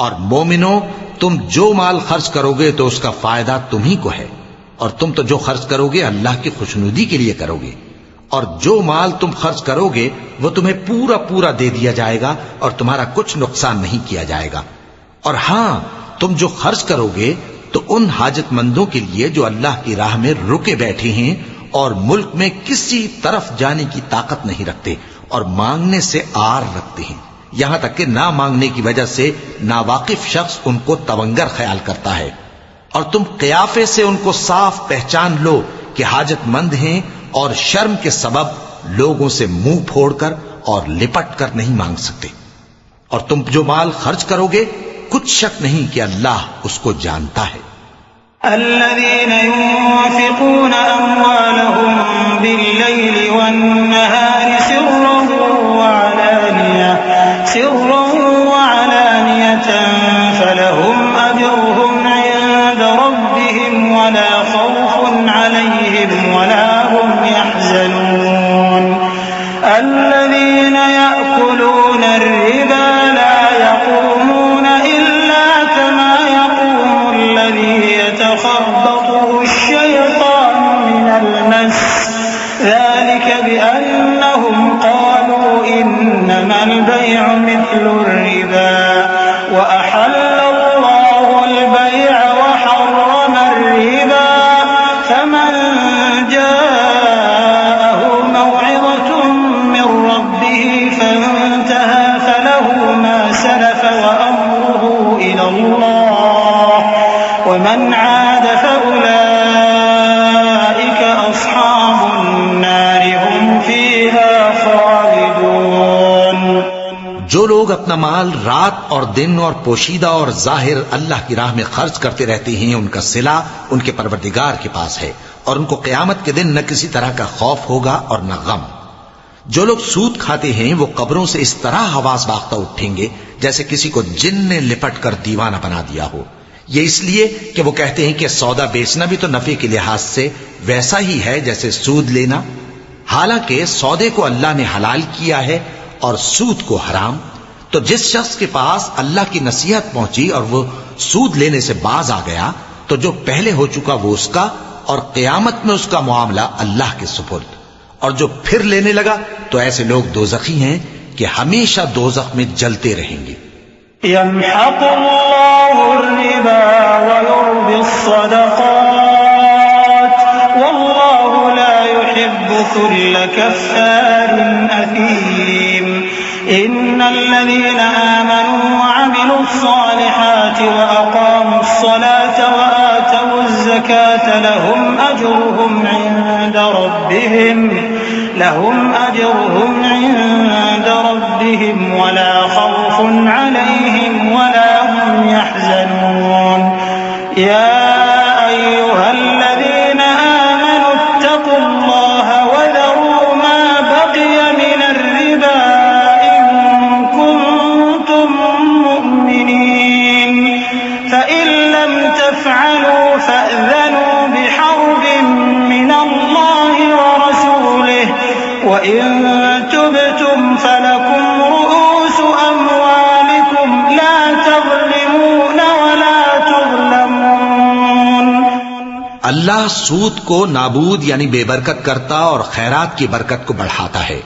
اور مومنو، تم جو مال خرچ کرو گے تو اس کا فائدہ تمہیں کو ہے، اور تم تو جو خرچ کرو گے اللہ کی خوشنودی کے لیے کرو گے، اور جو مال تم خرچ کرو گے وہ تمہیں پورا پورا دے دیا جائے گا اور تمہارا کچھ نقصان نہیں کیا جائے گا۔ اور ہاں، تم جو خرچ کرو گے تو ان حاجت مندوں کے لیے جو اللہ کی راہ میں رکے بیٹھے ہیں اور ملک میں کسی طرف جانے کی طاقت نہیں رکھتے اور مانگنے سے آر رکھتے ہیں، یہاں تک کہ نہ مانگنے کی وجہ سے ناواقف شخص ان کو تونگر خیال کرتا ہے، اور تم قیافے سے ان کو صاف پہچان لو کہ حاجت مند ہیں، اور شرم کے سبب لوگوں سے منہ پھوڑ کر اور لپٹ کر نہیں مانگ سکتے۔ اور تم جو مال خرچ کرو گے کچھ شک نہیں کہ اللہ اس کو جانتا ہے۔ الذين ينفقون أموالهم بالليل والنهار سرا وعلانية فلهم أجرهم عند ربهم ولا خوف عليهم ولا هم يحزنون۔ الذين يأكلون الربا لا يقومون إلا كما يقوم الذي يتخبطه الشيطان من المس، ذلك بأنهم قالوا إنما البيع مثل الربا وأحل الله البيع وحرم الربا، فمن جاءه موعظة من ربه فانتهى فله ما سلف وأمره إلى الله ومن عاد فأولئك أصحاب النار هم فيها خالدون۔ جو لوگ اپنا مال رات اور دن اور پوشیدہ اور ظاہر اللہ کی راہ میں خرچ کرتے رہتے ہیں، ان کا صلہ ان کے پروردگار کے پاس ہے، اور ان کو قیامت کے دن نہ کسی طرح کا خوف ہوگا اور نہ غم۔ جو لوگ سود کھاتے ہیں وہ قبروں سے اس طرح حواس باختہ اٹھیں گے جیسے کسی کو جن نے لپٹ کر دیوانہ بنا دیا ہو، یہ اس لیے کہ وہ کہتے ہیں کہ سودا بیچنا بھی تو نفع کے لحاظ سے ویسا ہی ہے جیسے سود لینا، حالانکہ سودے کو اللہ نے حلال کیا ہے اور سود کو حرام۔ تو جس شخص کے پاس اللہ کی نصیحت پہنچی اور وہ سود لینے سے باز آ گیا تو جو پہلے ہو چکا وہ اس کا، اور قیامت میں اس کا معاملہ اللہ کے سپرد۔ اور جو پھر لینے لگا تو ایسے لوگ دوزخی ہیں کہ ہمیشہ دوزخ میں جلتے رہیں گے۔ يمحق الله الربا ويربي الصدقات والله لا يحب كل كفار أثيم۔ إن الذين آمنوا وعملوا الصالحات وأقاموا الصلاة وآتوا الزكاة لهم أجرهم عند ربهم ولا خوف عليهم ولا هم يحزنون۔ يا أيها الذين آمنوا اتقوا الله وذروا ما بقي من الربا إن كنتم مؤمنين، فإن لم تفعلوا فأذنوا بحرب من الله ورسوله، وإن تبتم فلكم رؤوس أموالكم لا تظلمون ولا تظلمون۔ اللہ سود کو نابود یعنی بے برکت کرتا اور خیرات کی برکت کو بڑھاتا ہے،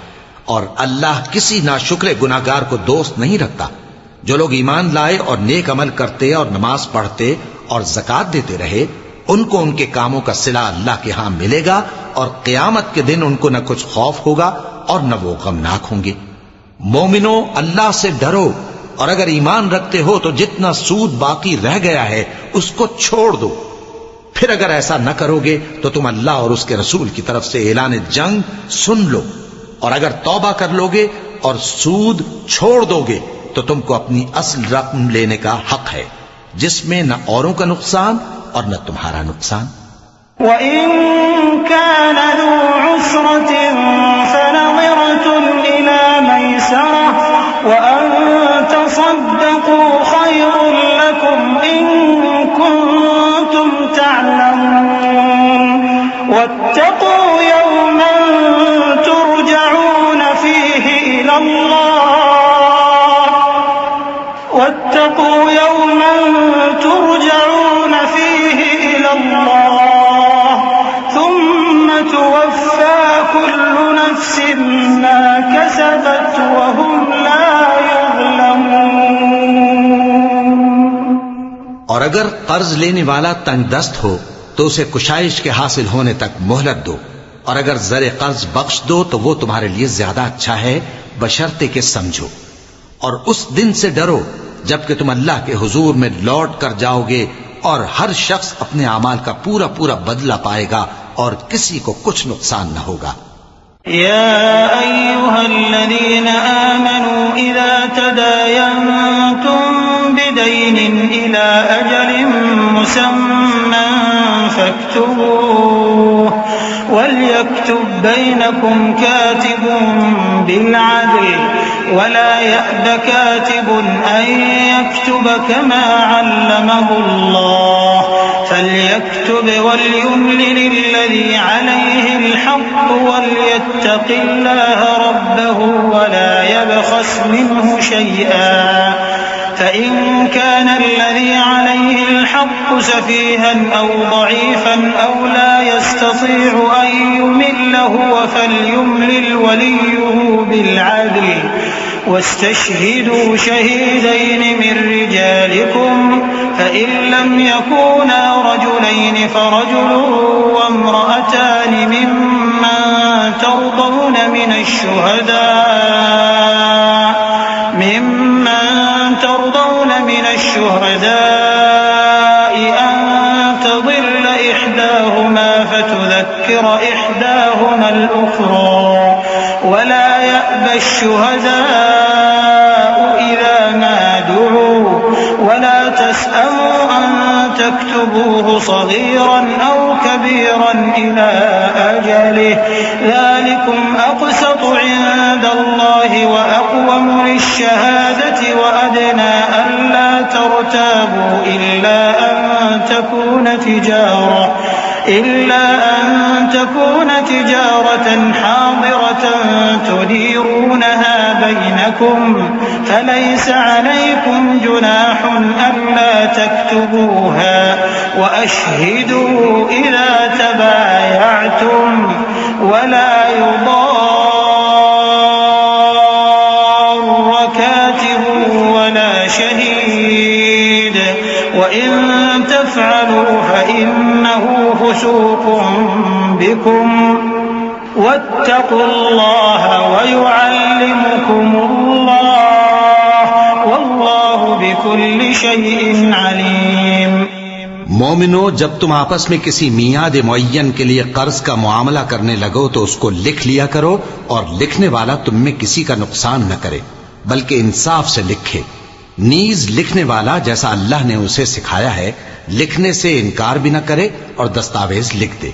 اور اللہ کسی ناشکر گناہگار کو دوست نہیں رکھتا۔ جو لوگ ایمان لائے اور نیک عمل کرتے اور نماز پڑھتے اور زکوٰۃ دیتے رہے، ان کو ان کے کاموں کا صلہ اللہ کے ہاں ملے گا، اور قیامت کے دن ان کو نہ کچھ خوف ہوگا اور نہ وہ غمناک ہوں گے۔ مومنو، اللہ سے ڈرو، اور اگر ایمان رکھتے ہو تو جتنا سود باقی رہ گیا ہے اس کو چھوڑ دو۔ پھر اگر ایسا نہ کرو گے تو تم اللہ اور اس کے رسول کی طرف سے اعلان جنگ سن لو، اور اگر توبہ کر لو گے اور سود چھوڑ دو گے تو تم کو اپنی اصل رقم لینے کا حق ہے، جس میں نہ اوروں کا نقصان اور نہ تمہارا نقصان۔ وَإِن كَانَ ذُو عُسْرَةٍ فَنَظِرَةٌ إِلَى مَيْسَرَةٍ الله واتقوا يوما ترجعون فيه إلى الله ثم توفى كل نفس ما كسبت وهم لا يظلمون. اور اگر قرض لینے والا تنگ دست ہو تو اسے کشائش کے حاصل ہونے تک مہلت دو، اور اگر زر قرض بخش دو تو وہ تمہارے لیے زیادہ اچھا ہے بشرطے کہ سمجھو. اور اس دن سے ڈرو جبکہ تم اللہ کے حضور میں لوٹ کر جاؤ گے اور ہر شخص اپنے اعمال کا پورا پورا بدلہ پائے گا اور کسی کو کچھ نقصان نہ ہوگا. يا أيها الذين آمنوا إذا تداينتم بدين إلى أجل مسمى فاكتبوه وليكتب بينكم كاتب بالعدل ولا يأب كاتب أن يكتب كما علمه الله فليكتب وليملل الذي عليه الحق وليتق الله ربه ولا يبخس منه شيئا فإن كان الذي عليه الحق سفيها أو ضعيفا أو لا يستطيع أن يمل هو فليملل وليه بالعدل واستشهدوا شهيدين من رجالكم فإن لم يكونا رجلين فرجل وامرأتان ممن ترضون من الشهداء أن تضل إحداهما فتذكر إحداهما الأخرى ولا يأبى الشهداء إذا ما دعوا ولا تسأموا أن تكتبوه صغيرا أو كبيرا إلى أجله ذلكم أقسط عند الله وأقوم للشهادة وأدنى ألا ترتابوا إلا أن تكون تجارة حاضرة تديرونها بينكم فليس عليكم جناح ألا تكتبوها وأشهدوا إذا تبايعتم ولا يضار كاتب ولا شهيد وإن تفعلوا فإنه فسوق بكم واتقوا الله ويعلمكم الله والله بكل شيء عليم. مومنو، جب تم آپس میں کسی میعاد معین کے لیے قرض کا معاملہ کرنے لگو تو اس کو لکھ لیا کرو، اور لکھنے والا تم میں کسی کا نقصان نہ کرے بلکہ انصاف سے لکھے. نیز لکھنے والا جیسا اللہ نے اسے سکھایا ہے لکھنے سے انکار بھی نہ کرے اور دستاویز لکھ دے.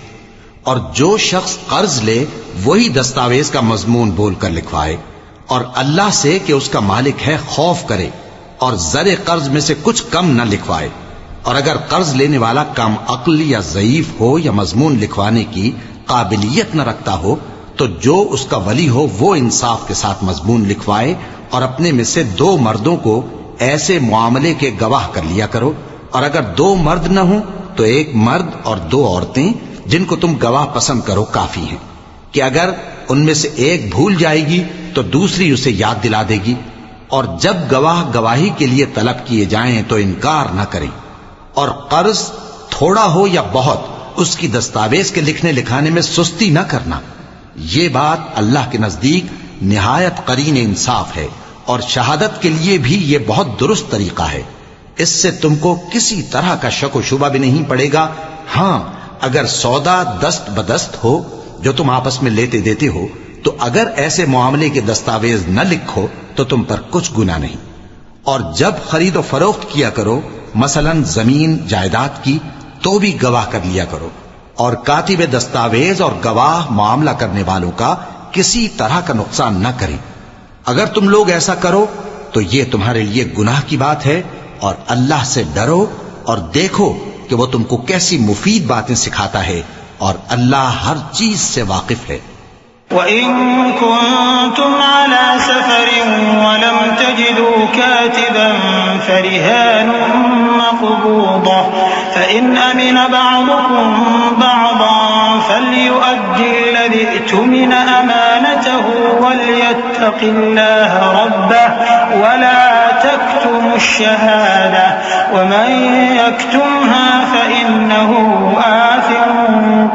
اور جو شخص قرض لے وہی دستاویز کا مضمون بول کر لکھوائے، اور اللہ سے کہ اس کا مالک ہے خوف کرے، اور زر قرض میں سے کچھ کم نہ لکھوائے. اور اگر قرض لینے والا کم عقل یا ضعیف ہو یا مضمون لکھوانے کی قابلیت نہ رکھتا ہو تو جو اس کا ولی ہو وہ انصاف کے ساتھ مضمون لکھوائے، اور اپنے میں سے 2 مردوں کو ایسے معاملے کے گواہ کر لیا کرو. اور اگر 2 مرد نہ ہوں تو 1 مرد اور 2 عورتیں جن کو تم گواہ پسند کرو کافی ہیں، کہ اگر ان میں سے ایک بھول جائے گی تو دوسری اسے یاد دلا دے گی. اور جب گواہ گواہی کے لیے طلب کیے جائیں تو انکار نہ کریں. اور قرض تھوڑا ہو یا بہت اس کی دستاویز کے لکھنے لکھانے میں سستی نہ کرنا. یہ بات اللہ کے نزدیک نہایت قرین انصاف ہے، اور شہادت کے لیے بھی یہ بہت درست طریقہ ہے. اس سے تم کو کسی طرح کا شک و شبہ بھی نہیں پڑے گا. ہاں، اگر سودا دست بدست ہو جو تم آپس میں لیتے دیتے ہو تو اگر ایسے معاملے کے دستاویز نہ لکھو تو تم پر کچھ گناہ نہیں. اور جب خرید و فروخت کیا کرو، مثلا زمین جائیداد کی، تو بھی گواہ کر لیا کرو. اور کاتب دستاویز اور گواہ معاملہ کرنے والوں کا کسی طرح کا نقصان نہ کریں. اگر تم لوگ ایسا کرو تو یہ تمہارے لیے گناہ کی بات ہے. اور اللہ سے ڈرو اور دیکھو کہ وہ تم کو کیسی مفید باتیں سکھاتا ہے، اور اللہ ہر چیز سے واقف ہے. وَإِن كُنتُمْ عَلَى سَفَرٍ فإن أمن بعضكم بعضا فليؤدي الذي اؤتمن أمانته وليتق الله ربه ولا تكتموا الشهادة ومن يكتمها فإنه آثم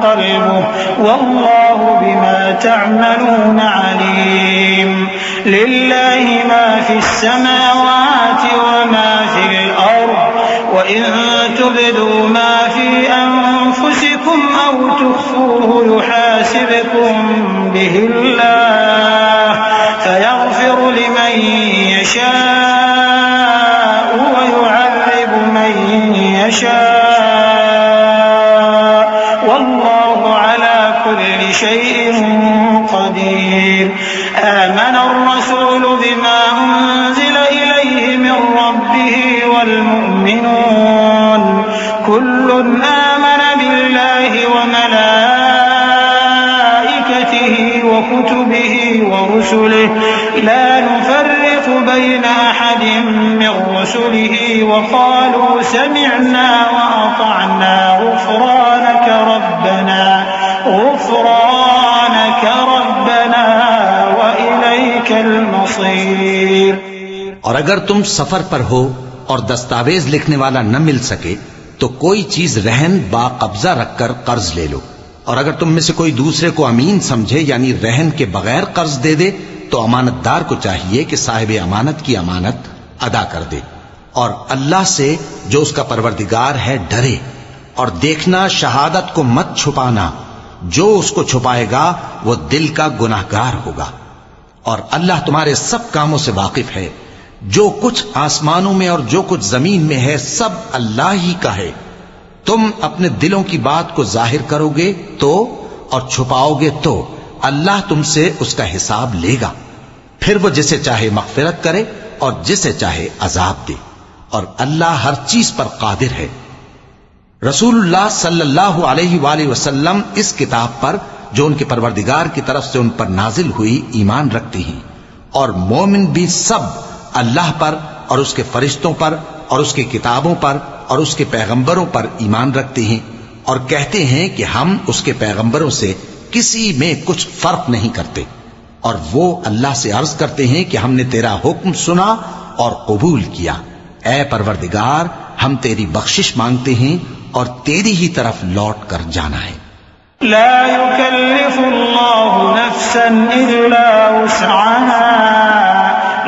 قلبه والله بما تعملون عليم. لله ما في السماوات وما في الأرض وإن تبدوا ما في أنفسكم أو تخفوه يحاسبكم به الله فيغفر لمن يشاء ويعذب من يشاء والله على كل شيء قدير. آمن الرسول بما أنزل إليه من ربه والمؤمنون كل آمن بالله وملائكته وكتبه ورسله لا نفرق بين أحد من رسله وقالوا سمعنا وأطعنا غفرانك ربنا وإليك المصير. اور اگر تم سفر پر ہو اور دستاویز لکھنے والا نہ مل سکے تو کوئی چیز رہن با قبضہ رکھ کر قرض لے لو، اور اگر تم میں سے کوئی دوسرے کو امین سمجھے یعنی رہن کے بغیر قرض دے دے تو امانت دار کو چاہیے کہ صاحب امانت کی امانت ادا کر دے، اور اللہ سے جو اس کا پروردگار ہے ڈرے، اور دیکھنا شہادت کو مت چھپانا، جو اس کو چھپائے گا وہ دل کا گناہگار ہوگا، اور اللہ تمہارے سب کاموں سے واقف ہے، جو کچھ آسمانوں میں اور جو کچھ زمین میں ہے سب اللہ ہی کا ہے. تم اپنے دلوں کی بات کو ظاہر کرو گے تو اور چھپاؤ گے تو اللہ تم سے اس کا حساب لے گا، پھر وہ جسے چاہے مغفرت کرے اور جسے چاہے عذاب دے، اور اللہ ہر چیز پر قادر ہے. رسول اللہ صلی اللہ علیہ وآلہ وسلم اس کتاب پر جو ان کے پروردگار کی طرف سے ان پر نازل ہوئی ایمان رکھتے ہیں، اور مومن بھی سب اللہ پر اور اس کے فرشتوں پر اور اس کی کتابوں پر اور اس کے پیغمبروں پر ایمان رکھتے ہیں، اور کہتے ہیں کہ ہم اس کے پیغمبروں سے کسی میں کچھ فرق نہیں کرتے، اور وہ اللہ سے عرض کرتے ہیں کہ ہم نے تیرا حکم سنا اور قبول کیا. اے پروردگار ہم تیری بخشش مانگتے ہیں اور تیری ہی طرف لوٹ کر جانا ہے. لا يكلف الله نفسا إلا وسعها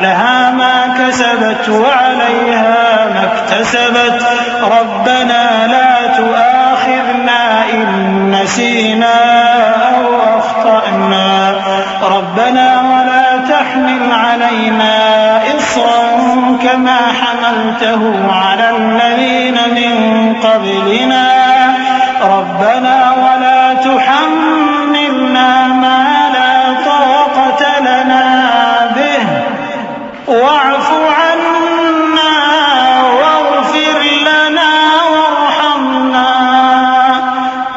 لها ما كسبت وعليها ما اكتسبت ربنا لا تؤاخذنا إن نسينا أو أخطأنا ربنا ولا تحمل علينا إصرا كما حملته على الذين من قبلنا ربنا ولا تحملنا ما لا طاقة لنا به واعف عنا واغفر لنا وارحمنا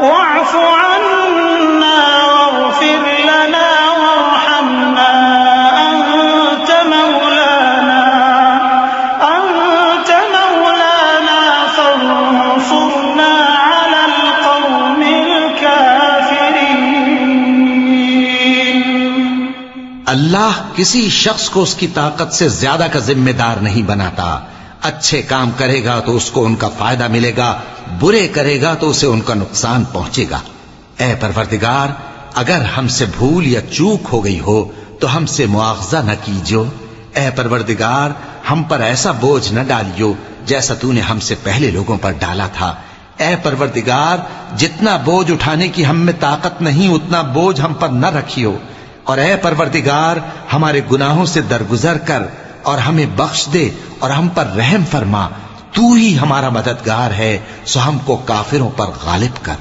واعف عنا واغفر لنا وارحمنا أنت مولانا فانصرنا على القوم اللہ کسی شخص کو اس کی طاقت سے زیادہ کا ذمہ دار نہیں بناتا. اچھے کام کرے گا تو اس کو ان کا فائدہ ملے گا، برے کرے گا تو اسے ان کا نقصان پہنچے گا. اے پروردگار اگر ہم سے بھول یا چوک ہو گئی ہو تو ہم سے مواخذہ نہ کیجو. اے پروردگار ہم پر ایسا بوجھ نہ ڈالیو جیسا تو نے ہم سے پہلے لوگوں پر ڈالا تھا. اے پروردگار جتنا بوجھ اٹھانے کی ہم میں طاقت نہیں اتنا بوجھ ہم پر نہ رکھیو، اور اے پروردگار ہمارے گناہوں سے درگزر کر اور ہمیں بخش دے اور ہم پر رحم فرما. تو ہی ہمارا مددگار ہے، سو ہم کو کافروں پر غالب کر.